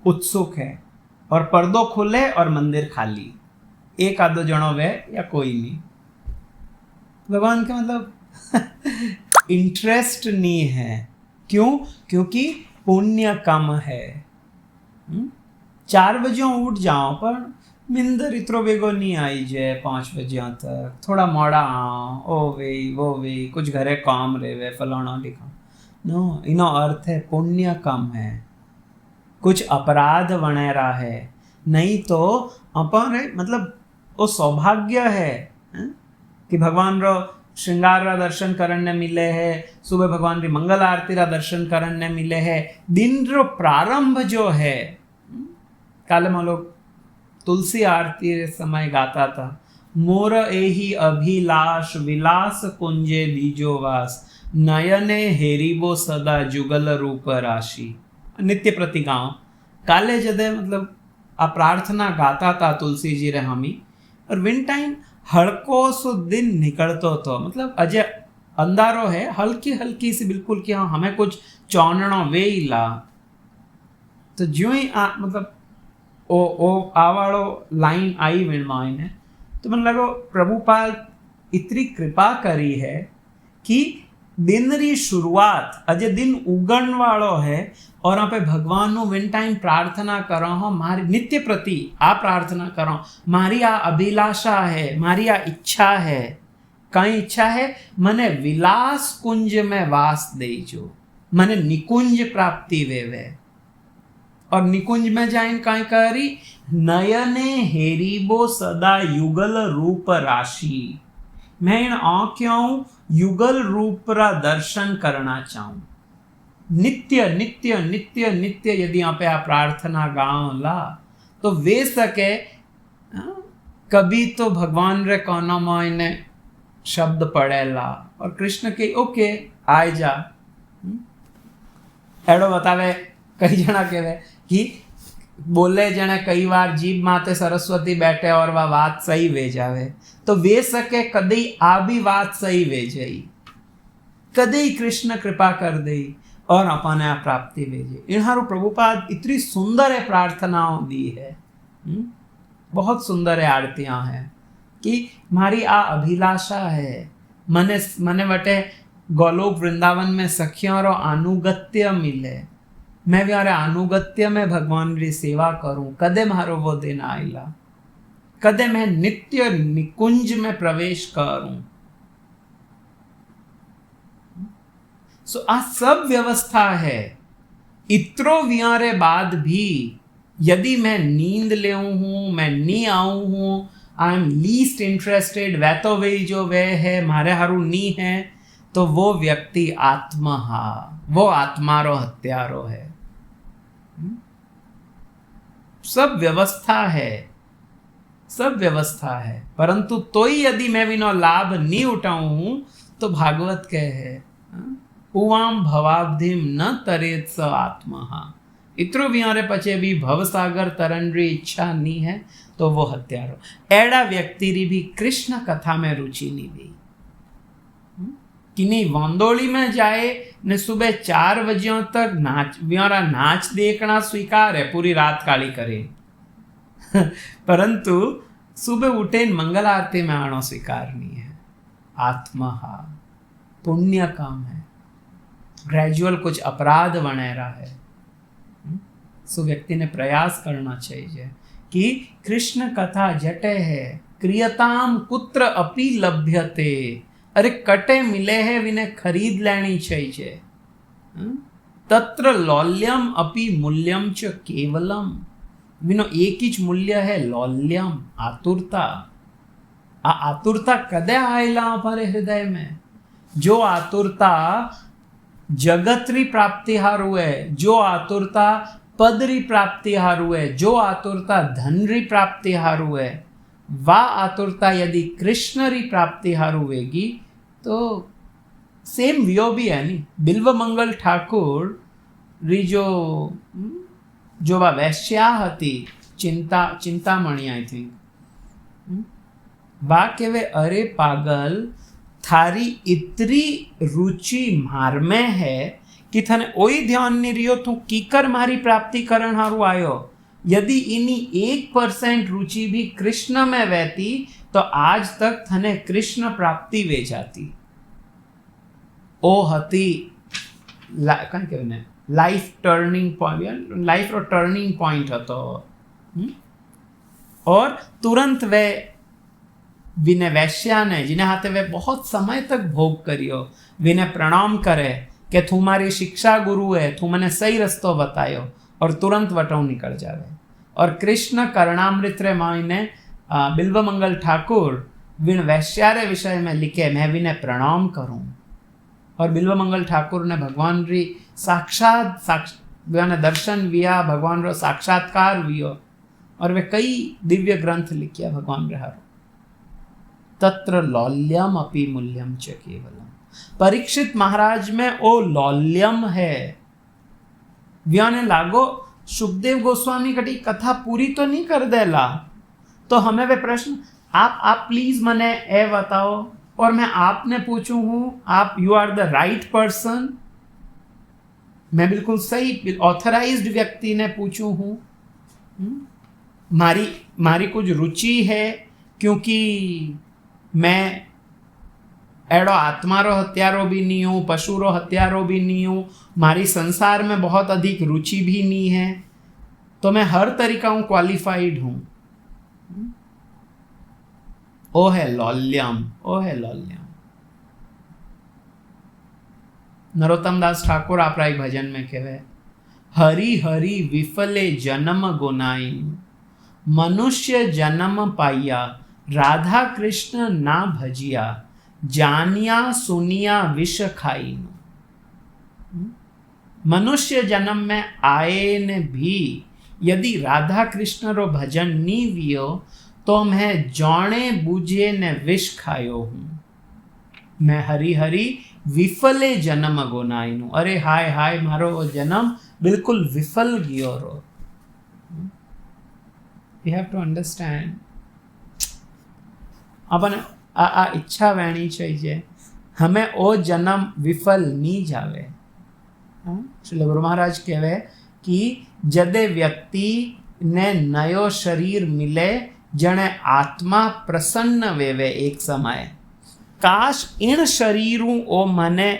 उत्सुक है, और पर्दो खुले और मंदिर खाली, एक आधो जनो वे या कोई नहीं। भगवान का मतलब इंटरेस्ट नहीं है। क्यों? क्योंकि पुण्य कम है। 4 बजे उठ जाओ पर मिंदर इतरो बेगो नहीं आई जे 5 बजे तक, थोड़ा मोड़ा आओ, ओ वे वो वे कुछ घरे काम रे वे फलाना लिखा नो। इनो अर्थ है पुण्य कम है, कुछ अपराध वनेरा है। नहीं तो अपन मतलब वो सौभाग्य है कि भगवान रो श्रृंगार रा दर्शन करने मिले है, सुबह भगवान की मंगल आरती रा दर्शन करने मिले है। दिन रो प्रारंभ जो है, काले में लोग तुलसी आरती समय गाता था, मोर एही अभिलाष विलास कुंजे दीजो वास, नयने हेरीबो सदा जुगल रूप राशि। नित्य प्रति गाँव काले जदे मतलब आ प्रार्थना गाता था तुलसी जी रे हमी, और विन टाइम हड़को सो दिन निकलतो तो मतलब अजय अंधारो है, हल्की हल्की सी बिल्कुल कि हाँ हमें कुछ चौननो वे ही ला। तो ज्यों ही मतलब ओ आवाड़ो लाइन आई विणमाई ने, तो मन लगो प्रभुपाद इतनी कृपा करी है कि दिन री शुरुआत अजय दिन उगण वालो है, और यहाँ पे भगवान नो विन टाइम प्रार्थना करो हो, मारी नित्य प्रति आ प्रार्थना करो, मारी आ अभिलाषा है, मारी आ इच्छा है। कई इच्छा है? मने विलास कुंज में वास देजो, मने निकुंज प्राप्ति वेवे। और निकुंज में जाइन कई करी, नयने हेरीबो सदा युगल रूप राशि। मैं इन आँखों युगल रूप रा दर्शन करना चाहूं। नित्य नित्य नित्य नित्य यदि यहाँ पे आप प्रार्थना गाँव ला तो वे सके कभी तो भगवान रे कोना मायने शब्द पढ़ेला और कृष्ण के ओके आए जा। एडो बतावे कई जना कहवे कि बोले जने कई बार जीभ माते सरस्वती बैठे और वह बात सही वे जावे, तो वे सके कदी आ भी बात सही वे जाई, कदी कृष्ण कृपा कर दे और अपने प्राप्ति भेजे। इन्हारो प्रभुपाद इतनी सुंदर है प्रार्थनाओं दी है, बहुत सुंदर है आरतियां हैं कि हमारी आ अभिलाषा है, मने मने वटे गोलोक वृंदावन में सखियों रो अनुगत्य मिले, मैं भी अनुगत्य में भगवान की सेवा करूं, कदे मारो वो दिन आइला, कदे मैं नित्य निकुंज में प्रवेश करूं। सो आ सब व्यवस्था है। इत्रो वियारे बाद भी यदि मैं नींद ले हूं, मैं नहीं आऊं हूं, आई एम लीस्ट इंटरेस्टेड, वह तो वही जो वह है मारे हारू नी है, तो वो व्यक्ति आत्महा, वो आत्मारो हत्यारो है। सब व्यवस्था है, सब व्यवस्था है, परंतु तोई यदि मैं विनो लाभ नहीं उठाऊं तो भागवत कहे उवाम भवाब्धिम न तरेत स आत्महा। इतरो विहारे पचे भी भवसागर तरनरी इच्छा नहीं है तो वो हत्यारो। एड़ा व्यक्ति री भी कृष्ण कथा में रुचि नहीं दी कि नहीं वांदोली में जाए ने सुबह 4 बजे तक नाच व्यारा नाच देखना स्वीकार है, पूरी रात काली करे परंतु सुबह उठे मंगल आरती में आना स्वीकार नहीं है। आत्महा पुण्य काम है, ग्रेजुअल कुछ अपराध बने रहा है। सो व्यक्ति ने प्रयास करना चाहिए कि कृष्ण कथा जटे है, क्रियताम कुत्र अपि लभ्यते। अरे कटे मिले है विने खरीद लेनी चाहिए। तत्र लौल्यम अपि मूल्यम च केवलम। विनो एक ही मूल्य है लौल्यम, आतुरता। आतुरता कदे आयला हमारे हृदय में? जो आतुरता जगतरी प्राप्ति हारू है, जो आतुरता पदरी प्राप्ति हारू है, जो आतुरता धनरी प्राप्ति हारू है, वा आतुरता यदि कृष्णरी प्राप्ति हारू वेगी तो सेम वियो भी है नहीं। बिल्व मंगल ठाकुर री जो वा वैश्या हती चिंतामणि आई थिंक वा केवे अरे पागल थारी इतरी रुचि मार में है कि थने ओई ध्यान नहीं रियो तू कीकर मारी प्राप्ति करण हारू आयो। यदि इनी 1% रुचि भी कृष्ण में वहती तो आज तक थने कृष्ण प्राप्ति वे जाती। ओ हती कहीं कहने लाइफ टर्निंग पॉइंट, लाइफ रो टर्निंग पॉइंट हतो। और तुरंत वे विने वैश्या ने जिन्हें हाथे वे बहुत समय तक भोग करियो विने प्रणाम करे कि तू मारी शिक्षा गुरु है, तू मैंने सही रस्तो बतायो, और तुरंत वटो निकल जावे। और कृष्ण कर्णामृत रे मायने बिल्व मंगल ठाकुर विन वैश्या रे विषय में लिखे मैं विने प्रणाम करूं। और बिल्व मंगल ठाकुर ने भगवान री साक्षात दर्शन विया, भगवान रो साक्षात्कार वियो, और वे कई दिव्य ग्रंथ लिखिया भगवान रे हारो। तत्र लौल्यम अपि मूल्यम च केवलम। परीक्षित महाराज में ओ लौल्यम है। व्याने लागो सुखदेव गोस्वामी कटी कथा पूरी तो नहीं कर देला, तो हमें वे प्रश्न आप प्लीज मने ए बताओ, और मैं आपने पूछू हूं, आप you are the right person, मैं बिल्कुल सही ऑथराइज्ड व्यक्ति ने पूछू हूं। मारी कुछ रुचि है क्योंकि मैं एड़ो आत्मारो हत्यारो भी नहीं हूँ, पशुरो हत्यारो भी नहीं हूँ, मारी संसार में बहुत अधिक रुचि भी नहीं है, तो मैं हर तरीका हूँ क्वालिफाइड हूँ। ओ है लौल्यम, ओ है लौल्यम। नरोत्तम दास ठाकुर आपरा एक भजन में कहवे हरि हरि विफले जन्म गुनाई, मनुष्य जन्म पाइया राधा कृष्ण ना भजिया, जानिया सुनिया विष खाई। मनुष्य जन्म में आए ने भी यदि राधा कृष्ण रो भजन नी वियो तो मैं जाने बूझे ने विष खायो हूँ। मैं हरि हरि विफले जन्म गोनाईनु। अरे हाय हाय मारो वो जन्म बिल्कुल विफल गयो रो। You have to understand. अपन आ इच्छा वहनी चाहिए, हमें ओ जन्म विफल नहीं जावे। श्री गुरु महाराज कहवे कि जदे व्यक्ति ने नयो शरीर मिले जने आत्मा प्रसन्न वेवे एक समय, काश इन शरीरों ओ मने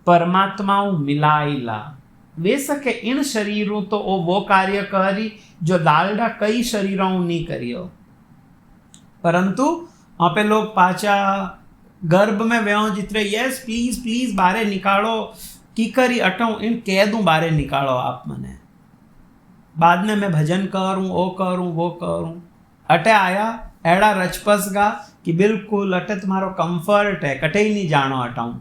परमात्माओं मिलाईला वे सके। इन शरीरों तो ओ वो कार्य करी जो दालडा कई शरीरों नहीं करियो, परंतु आप लोग पाचा गर्भ में व्यों जितरे यस प्लीज प्लीज बारे निकालो की करी अटो इन कह दूं बारे निकालो आप मने, बाद में मैं भजन करूं ओ करूं वो करूं। अटे आया एड़ा रचपस गा कि बिल्कुल अटे तुम्हारो कंफर्ट है, कटे ही नहीं जानो अटाऊं।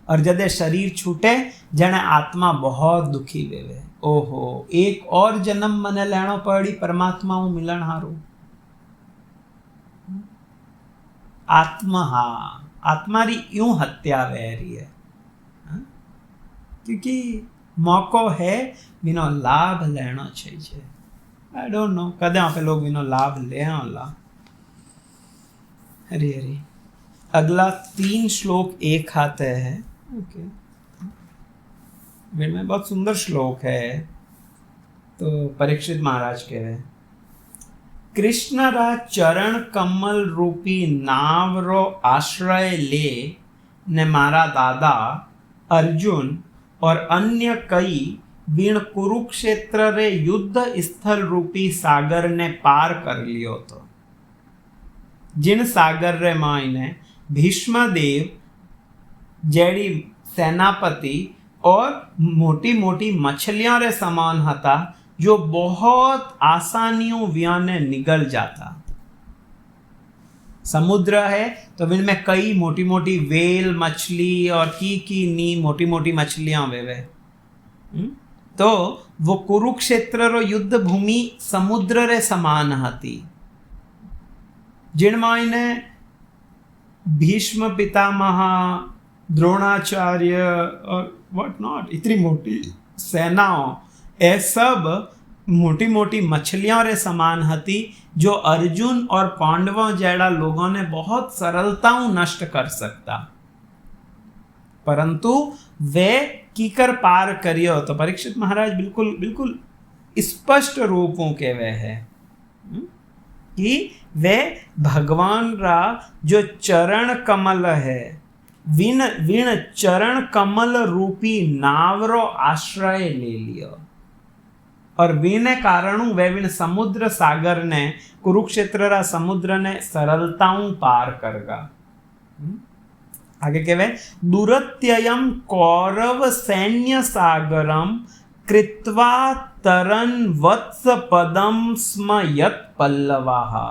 और जदे शरीर छूटे जने आत्मा बहुत दुखी वेवे। ओहो, एक और जन्म मने लेनो पड़ी परमात्मा हूँ मिलन हारू। आत्मा, हाँ, आत्मा री यूं हत्या वह रही है, क्योंकि मौको है बिनो लाभ लेना चाहिए। आई डोंट नो कदे आप लोग बिनो लाभ ले ला। हरी हरी। अगला 3 श्लोक एक आते हैं। ओके, में बहुत सुंदर श्लोक है। तो परीक्षित महाराज कह रहे, कृष्ण रा चरण कमल रूपी नाव रो आश्रय ले ने मारा दादा अर्जुन और अन्य कई बीण कुरुक्षेत्र रे युद्ध स्थल रूपी सागर ने पार कर लियो तो। जिन सागर रे मायने भीष्म देव जेड़ी सेनापति और मोटी मोटी मछलियां रे समान हता, जो बहुत आसानियों व्याने निगल जाता। समुद्र है तो इनमें कई मोटी मोटी वेल मछली और की नी मोटी मोटी मछलियां वेवे। तो वो कुरुक्षेत्र रो युद्ध भूमि समुद्र रे समान हती, जिन मायने भीष्म पितामह, द्रोणाचार्य और व्हाट नॉट इतनी मोटी सेनाओं ए सब मोटी मोटी मछलियां रे समान हती, जो अर्जुन और पांडवों जैसा लोगों ने बहुत सरलताओं नष्ट कर सकता, परंतु वे कीकर पार करियो। तो परीक्षित महाराज बिल्कुल बिल्कुल स्पष्ट रूपों के वे है कि वे भगवान रा जो चरण कमल है, विन विन चरण कमल रूपी नावरो आश्रय ले लियो, और विने कारणों वे विन समुद्र सागर ने कुरुक्षेत्र रा समुद्र ने सरलताओं पार करगा। आगे कहवे, दुरत्ययम कौरव सैन्य सागरम कृत्वा तरन वत्स पदम स्म यत पल्लवाहा।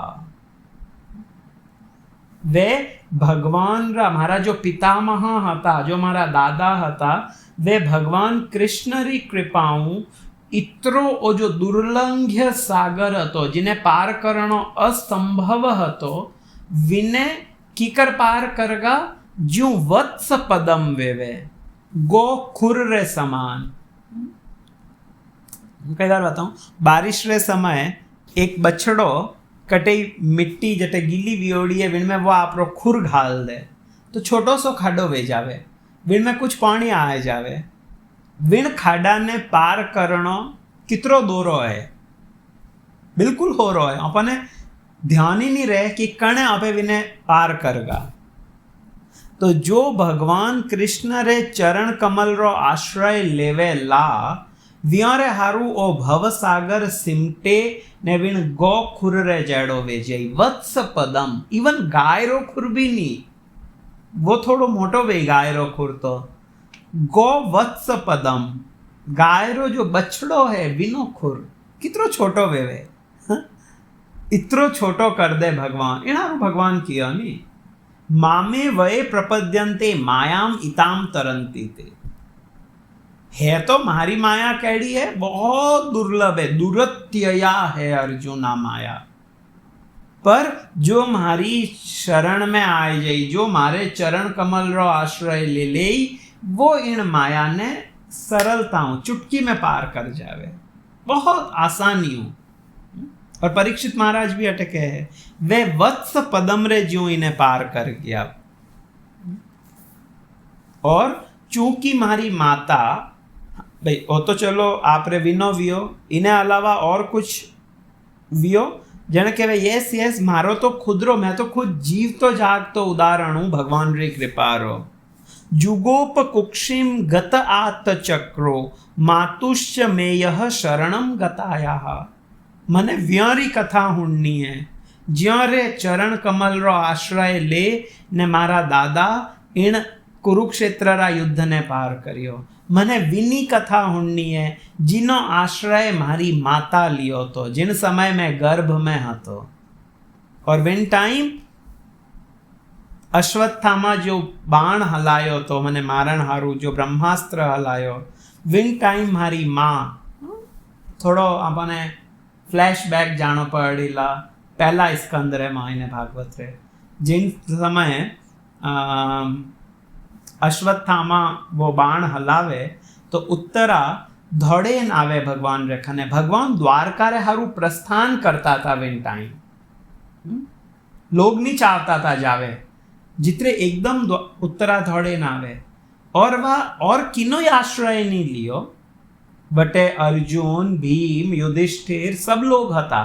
वे भगवान रा हमारा जो पितामह हता, जो हमारा दादा हता, वे भगवान कृष्ण री कृपाऊं इतरो ओ जो दुर्लंघ्य सागर हतो, जिन्हें पार करनो असंभव हतो, विने कीकर पार करगा, जो वत्स पदम वेवे गो खुर रे समान। कई बार बताऊं, बारिश रे समय एक बछड़ो कटे मिट्टी जटे गीली वियोड़ी है, विन में वो आपरो खुर घाल दे तो छोटो सो खाडो वे जावे, विन में कुछ पानी आए जावे। विन खाडा ने पार करनो कितरो दोरो है, बिल्कुल हो रो है, अपने ध्यान ही नहीं रहे कि कणे आपे विने पार करगा। तो जो भगवान कृष्ण रे चरण कमल रो आश्रय लेवे ला, व्यारे हारू ओ भव सागर सिमटे ने विन गो खुर रे जेड़ो वे जई वत्स पदम। इवन गाय रो खुर भी नहीं, वो थोड़ो मोटो वे गाय रो खुर तो गो वत्स पदम, गाय रो जो बछड़ो है विनो खुर कितरो छोटो वेवे, इतरो छोटो कर दे भगवान। इनारू भगवान किया नहीं, मामे वये प्रपद्यन्ते मायाम इताम तरंती ते। है तो मारी माया कैडी है, बहुत दुर्लभ है, दुरत्यया है अर्जुना माया, पर जो मारी शरण में आए जाई, जो मारे चरण कमल रो आश्रय ले ले, वो इन माया ने सरलताओं चुटकी में पार कर जावे, बहुत आसानियों। और परीक्षित महाराज भी अटके है, वे वत्स पदम रे जो इन्हें पार कर गया। और चूंकि मारी माता, भाई वो तो चलो आप रे विनो वियो, इन्हें अलावा और कुछ वियो जने के वे यस यस मारो तो खुद रो, मैं तो खुद जीव तो जाग तो उदाहरण हूं भगवान री कृपा रो। जुगोप कुक्षिम गत आत चक्रो मातुश्च में यह शरणम गताया। मने व्यारी कथा हुणनी है, ज्यों रे चरण कमल रो आश्रय ले ने मारा दादा इन कुरुक्षेत्र रा युद्ध ने पार करियो। मने विनी कथा हुणनी है, जिनो आश्रय मारी माता लियो तो, जिन समय में गर्भ में हतो, और विन टाइम અશ્વત્થામાં જો બાણ હલાયો તો મને મારણ હારું, જો બ્રહ્માસ્ત્ર હલાયો, વિન ટાઈમ મારી માં, થોડો આપણને ફ્લેશબેક જાણો પડેલા પહેલા સ્કંદરે માઈને ભાગવત રે, जिन समय अश्वत्थामा वो बाण हलावे तो उत्तरा धड़े न आवे भगवान रेखने, भगवान द्वारका रे हारू प्रस्थान करता था विन टाइम, लोग नहीं चाहता था जावे, जितने एकदम उत्तरा धड़े न आवे, और वह और किनो आश्रय नहीं लियो, बटे अर्जुन भीम युधिष्ठिर सब लोग हता,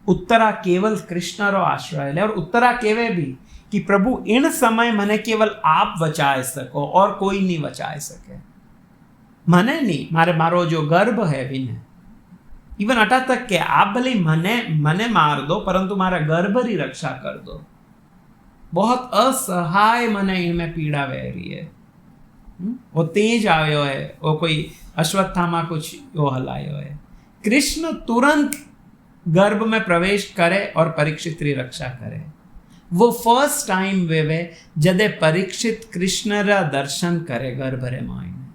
उत्तरा केवल कृष्ण रो आश्रय ले, और उत्तरा केवे भी कि प्रभु इन समय मने केवल आप बचाए सको और कोई नहीं बचाए सके, मने नहीं, मारे मारो जो गर्भ है विने, इवन अटा तक के आप भले मने मार दो परंतु मारा गर्भ री रक्षा कर दो, बहुत असहाय मने इनमें पीड़ा वह रही है, वो तेज आयो है, वो कोई अश्वत्थामा कुछ वो हलायो है, कृष्ण तुरंत गर्भ में प्रवेश करे और परीक्षित री रक्षा करे। वो फर्स्ट टाइम वे जदे परीक्षित कृष्ण रा दर्शन करे गर्भ रे मायने,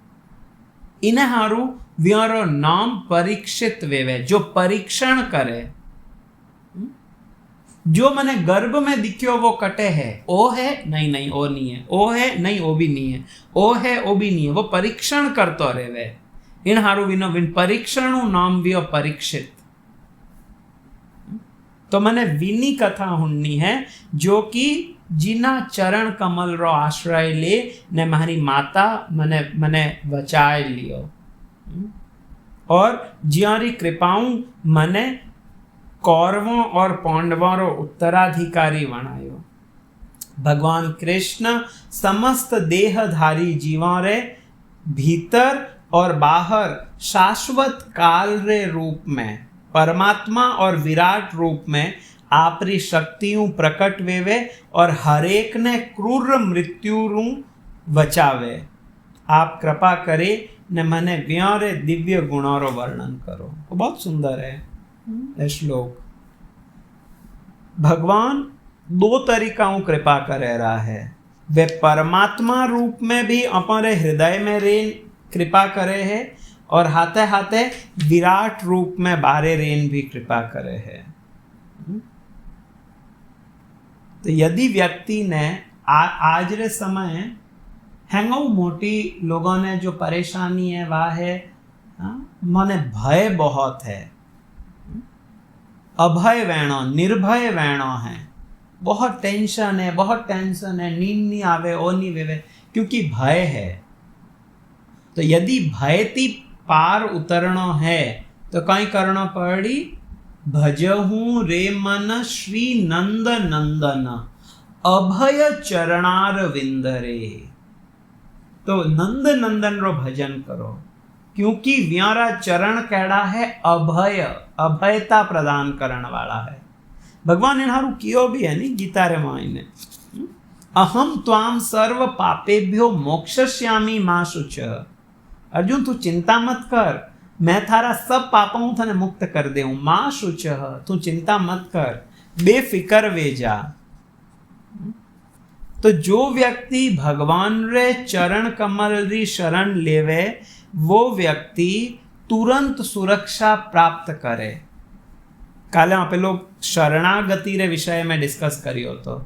इन्हें हारू व्यारो नाम परीक्षित वे जो परीक्षण करे, जो मने गर्भ में दिख्यो वो कटे है, ओ है नहीं नहीं ओ नहीं है, ओ है नहीं ओ भी नहीं है, ओ है ओ भी नहीं है, वो परीक्षण करतो रेवे, इन हारू विनो विन परीक्षण नाम व्यो परीक्षित। तो मैंने विनी कथा हुन्नी है जो कि जीना चरण कमल रो आश्रय ले ने मारी माता मने बचाए लियो, और जियारी कृपाऊं मने कौरवों और पांडवों रो उत्तराधिकारी बनायो। भगवान कृष्ण समस्त देहधारी जीवों रे भीतर और बाहर शाश्वत काल रे रूप में परमात्मा और विराट रूप में आपरी शक्तियों प्रकट वेवे और हरेक ने क्रूर मृत्यु रू बचावे। आप कृपा करे ने मने व्यारे दिव्य गुणों रो वर्णन करो। वो बहुत सुंदर है श्लोक। भगवान दो तरीकाओं कृपा करे रहा है, वे परमात्मा रूप में भी अपने हृदय में रेन कृपा करे है, और हाथे हाथे विराट रूप में बारे रेन भी कृपा करे है। तो यदि व्यक्ति ने आज रे समय हैंगो मोटी लोगों ने जो परेशानी है वह है मने भय बहुत है, अभय वैणो निर्भय वैणो है, बहुत टेंशन है, बहुत टेंशन है, नींद नहीं आवे ओ नहीं वेवे, क्योंकि भय है। तो यदि भय ती पार उतरनो है तो कई करना पड़ी, भजहूँ रे मन श्री नंद नंदन अभय चरणार विंदरे। तो नंद नंदन रो भजन करो, क्योंकि व्यारा चरण कैड़ा है अभय, अभयता प्रदान करने वाला है। भगवान इन्हारू कियो भी है नहीं गीता रे मायने, अहम त्वाम सर्व पापेभ्यो मोक्षस्यामि मा शुच। अर्जुन तू चिंता मत कर, मैं थारा सब पापों थने मुक्त कर देऊं, मां शुच, तू चिंता मत कर, बेफिकर वे जा। तो जो व्यक्ति भगवान रे चरण कमल री शरण लेवे वो व्यक्ति तुरंत सुरक्षा प्राप्त करे। काले आप लोग शरणागति रे विषय में डिस्कस करियो तो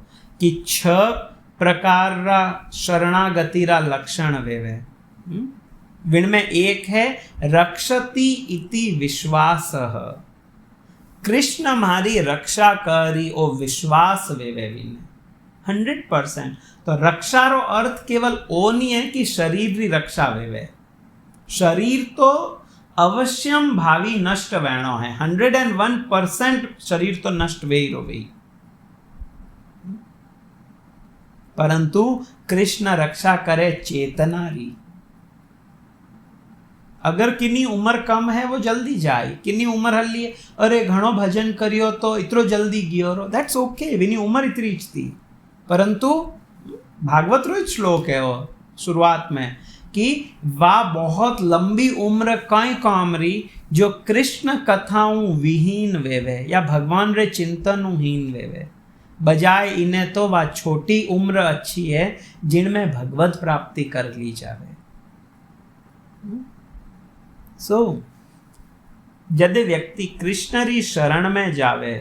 कि 6 प्रकार रा शरणागति रा लक्षण वेवे। विनमें एक है रक्षति इति विश्वास, कृष्ण मारी रक्षा करी ओ विश्वास वेवे विने 100%। तो रक्षा रो अर्थ केवल ओ नहीं है कि शरीर री रक्षा वेवे, शरीर तो अवश्यम भावी नष्ट वैणो है, 101% शरीर तो नष्ट वे ही रो वे, परंतु कृष्ण रक्षा करे चेतना री। अगर किन्नी उम्र कम है वो जल्दी जाए, किन्नी उम्र हल्ली है अरे घणो भजन करियो तो इतरो जल्दी गियो रो, दैट्स ओके, विनी उम्र इतनी ज थी। परंतु भागवत रो श्लोक है वो शुरुआत में कि वाह बहुत लंबी उम्र कई काम री जो कृष्ण कथाओं विहीन वेवे या भगवान रे चिंतन हीन वेवे। बजाय इन्हें तो वह छोटी उम्र अच्छी है जिनमें भगवत प्राप्ति कर ली जावे। सो यदि व्यक्ति कृष्ण री शरण में जावे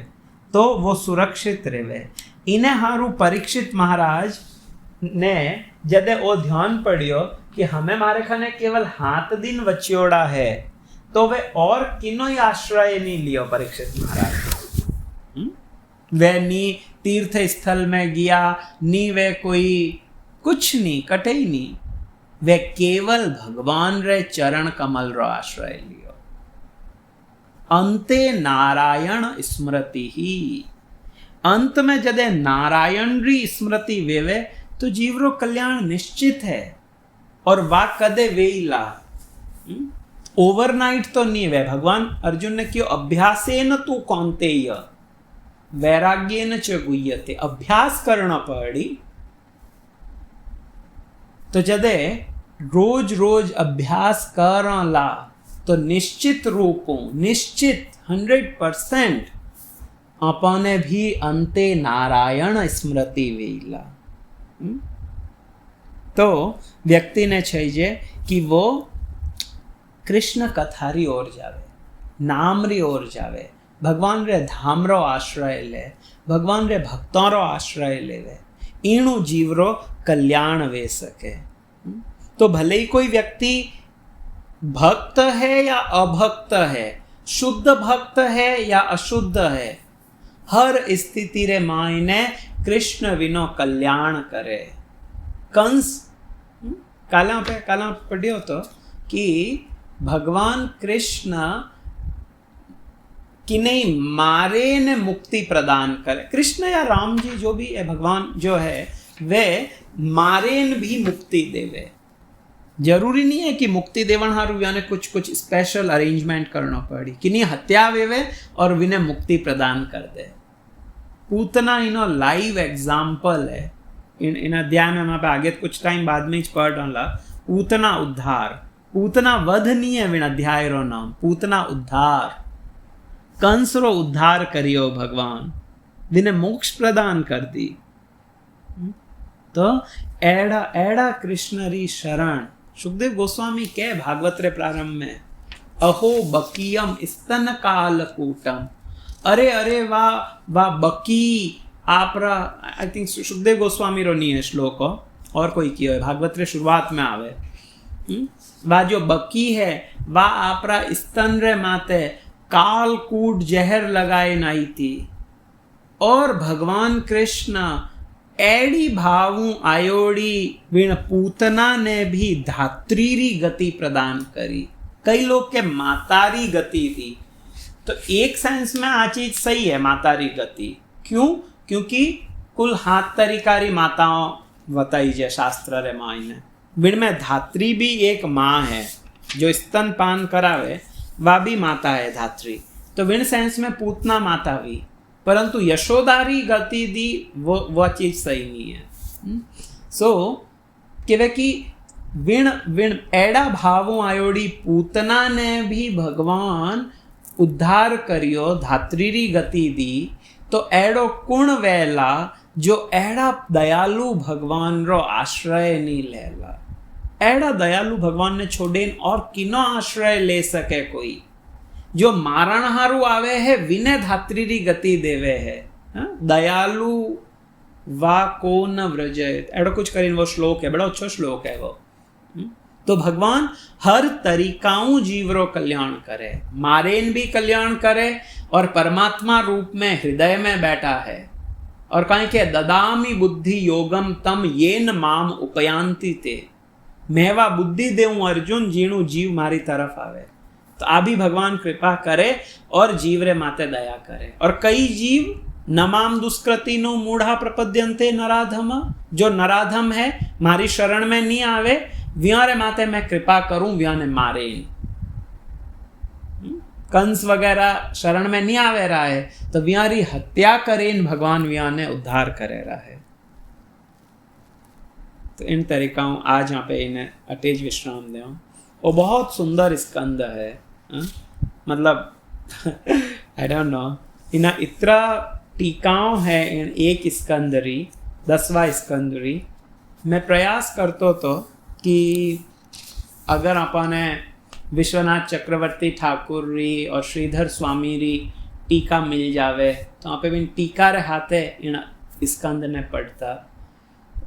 तो वो सुरक्षित रहे। इन्हें हारू परीक्षित महाराज ने जदे वो ध्यान पड़ियो कि हमें मारे खाने केवल हाथ दिन वच्योड़ा है, तो वे और किनो ही आश्रय नहीं लियो परीक्षित महाराज। वे नी तीर्थ स्थल में गया, नी वे कोई कुछ नहीं, कटे ही नहीं, वे केवल भगवान रे चरण कमल रो आश्रय लियो। अंते नारायण स्मृति ही, अंत में जदे नारायण री स्मृति वेवे तो जीव रो कल्याण निश्चित है। और वा कदे वेला ओवरनाइट तो नहीं वे। भगवान अर्जुन ने क्यों अभ्यासेन तू कौन्तेय वैराग्येन च गुह्यते, अभ्यास करना पड़ी। तो जदे रोज रोज अभ्यास करला तो निश्चित रूपों, निश्चित 100% अपने भी अंते नारायण स्मृति वेला। तो व्यक्ति ने चाहिए कि वो कृष्ण कथारी ओर जावे, नाम री ओर जावे, भगवान रे धाम रो आश्रय ले, भगवान रे भक्तों रो आश्रय लेवे, इणु जीव रो कल्याण वे सके। तो भले ही कोई व्यक्ति भक्त है या अभक्त है, शुद्ध भक्त है या अशुद्ध है, हर स्थिति रे मायने कृष्ण विनो कल्याण करे। कंस काला पढ़ियो तो कि भगवान कृष्ण कि नहीं मारे ने मुक्ति प्रदान करे। कृष्ण या राम जी जो भी है, भगवान जो है वे मारेन भी मुक्ति देवे। जरूरी नहीं है कि मुक्ति देवन हारू यानी कुछ कुछ स्पेशल अरेंजमेंट करना पड़ी कि नहीं हत्या वेवे और विने मुक्ति प्रदान कर दे। पूतना इनो लाइव एग्जाम्पल है। इन अध्याय में वहाँ पे आगे कुछ टाइम बाद में पढ़ रहा। पूतना उद्धार, पूतना वध नहीं है विन अध्याय रो नाम, पूतना उद्धार। कंस रो उद्धार करियो भगवान, विने मोक्ष प्रदान कर दी। तो एड़ा एड़ा कृष्ण री शरण। सुखदेव गोस्वामी के भागवत रे प्रारंभ में अहो बकीयम स्तन कालकूटम, अरे अरे वाह वाह बकी आपरा। आई थिंक सुखदेव गोस्वामी रो नहीं है श्लोक और कोई कियो है, भागवत रे शुरुआत में आवे। वाह जो बकी है वाह आपरा स्तन रे माते कालकूट जहर लगाए नाई थी। और भगवान कृष्ण एड़ी भावू आयोड़ी विण पूतना ने भी धात्रीरी गति प्रदान करी। कई लोग के मातारी गति थी, तो एक सेंस में आ चीज सही है मातारी गति। क्यों? क्योंकि कुल हाथ तरीकारी माताओं बताई जाए शास्त्र रे मायने। विण में धात्री भी एक माँ है जो स्तनपान करावे, वह भी माता है धात्री। तो विण सेंस में पूतना माता भी, परंतु यशोदारी गति दी वो चीज सही नहीं है। सो कहवे कि विण विण एड़ा भावों आयोड़ी पूतना ने भी भगवान उद्धार करियो, धात्रीरी गति दी। तो एड़ो कुण वेला जो एड़ा दयालु भगवान रो आश्रय नहीं लेला। एड़ा दयालु भगवान ने छोड़े और किनो आश्रय ले सके कोई। जो मारण हारू आवे है विने धात्रीरी गति देवे है। दयालु वा को न व्रजयत, एड़ो कुछ करीन वो श्लोक है, बड़ा अच्छा श्लोक है वो। तो भगवान हर तरीकाओं जीवरो कल्याण करे, मारेन भी कल्याण करे और परमात्मा रूप में हृदय में बैठा है। और कहीं के ददामी बुद्धि योगम तम येन माम उपयांति ते, मेवा बुद्धि देऊं अर्जुन जीणु जीव मारी तरफ आवे। तो आ भी भगवान कृपा करे और जीव रे माते दया करे। और कई जीव नमाम दुष्कृति नो मूढ़ा प्रपद्यंते नराधम, जो नराधम है मारी शरण में नहीं आवे, व्यारे माते मैं कृपा करूं, व्या ने मारे। कंस वगैरह शरण में नहीं आवे रहा है तो व्यारी हत्या करें भगवान व्या ने उद्धार करे रहा है। तो इन तरीकाओं आज यहाँ पे इन्हें अटेज विश्राम दे। वो बहुत सुंदर स्कंद है। मतलब आई डोंट नो इना इतना टीकाओं है इन एक स्कंदरी 10वां स्कंदरी मैं प्रयास करतो तो कि अगर आपने विश्वनाथ चक्रवर्ती ठाकुर री और श्रीधर स्वामी री टीका मिल जावे तो आप भी टीका रे हाथे इन स्कंद ने पढ़ता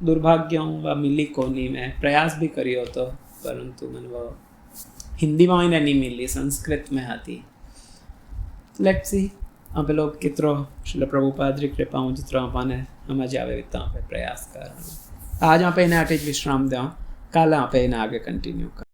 दुर्भाग्य वह मिली कोनी में प्रयास भी करियो तो परंतु मैंने वो हिंदी में नहीं मिली संस्कृत में आती लेट्स सी आप लोग कितरो श्रील प्रभुपाद री कृपा हूँ जितरो आपने हम जावे इतना पे प्रयास कर आज आप इन्हें आटे विश्राम दें काल आप इन्हें आगे कंटिन्यू कर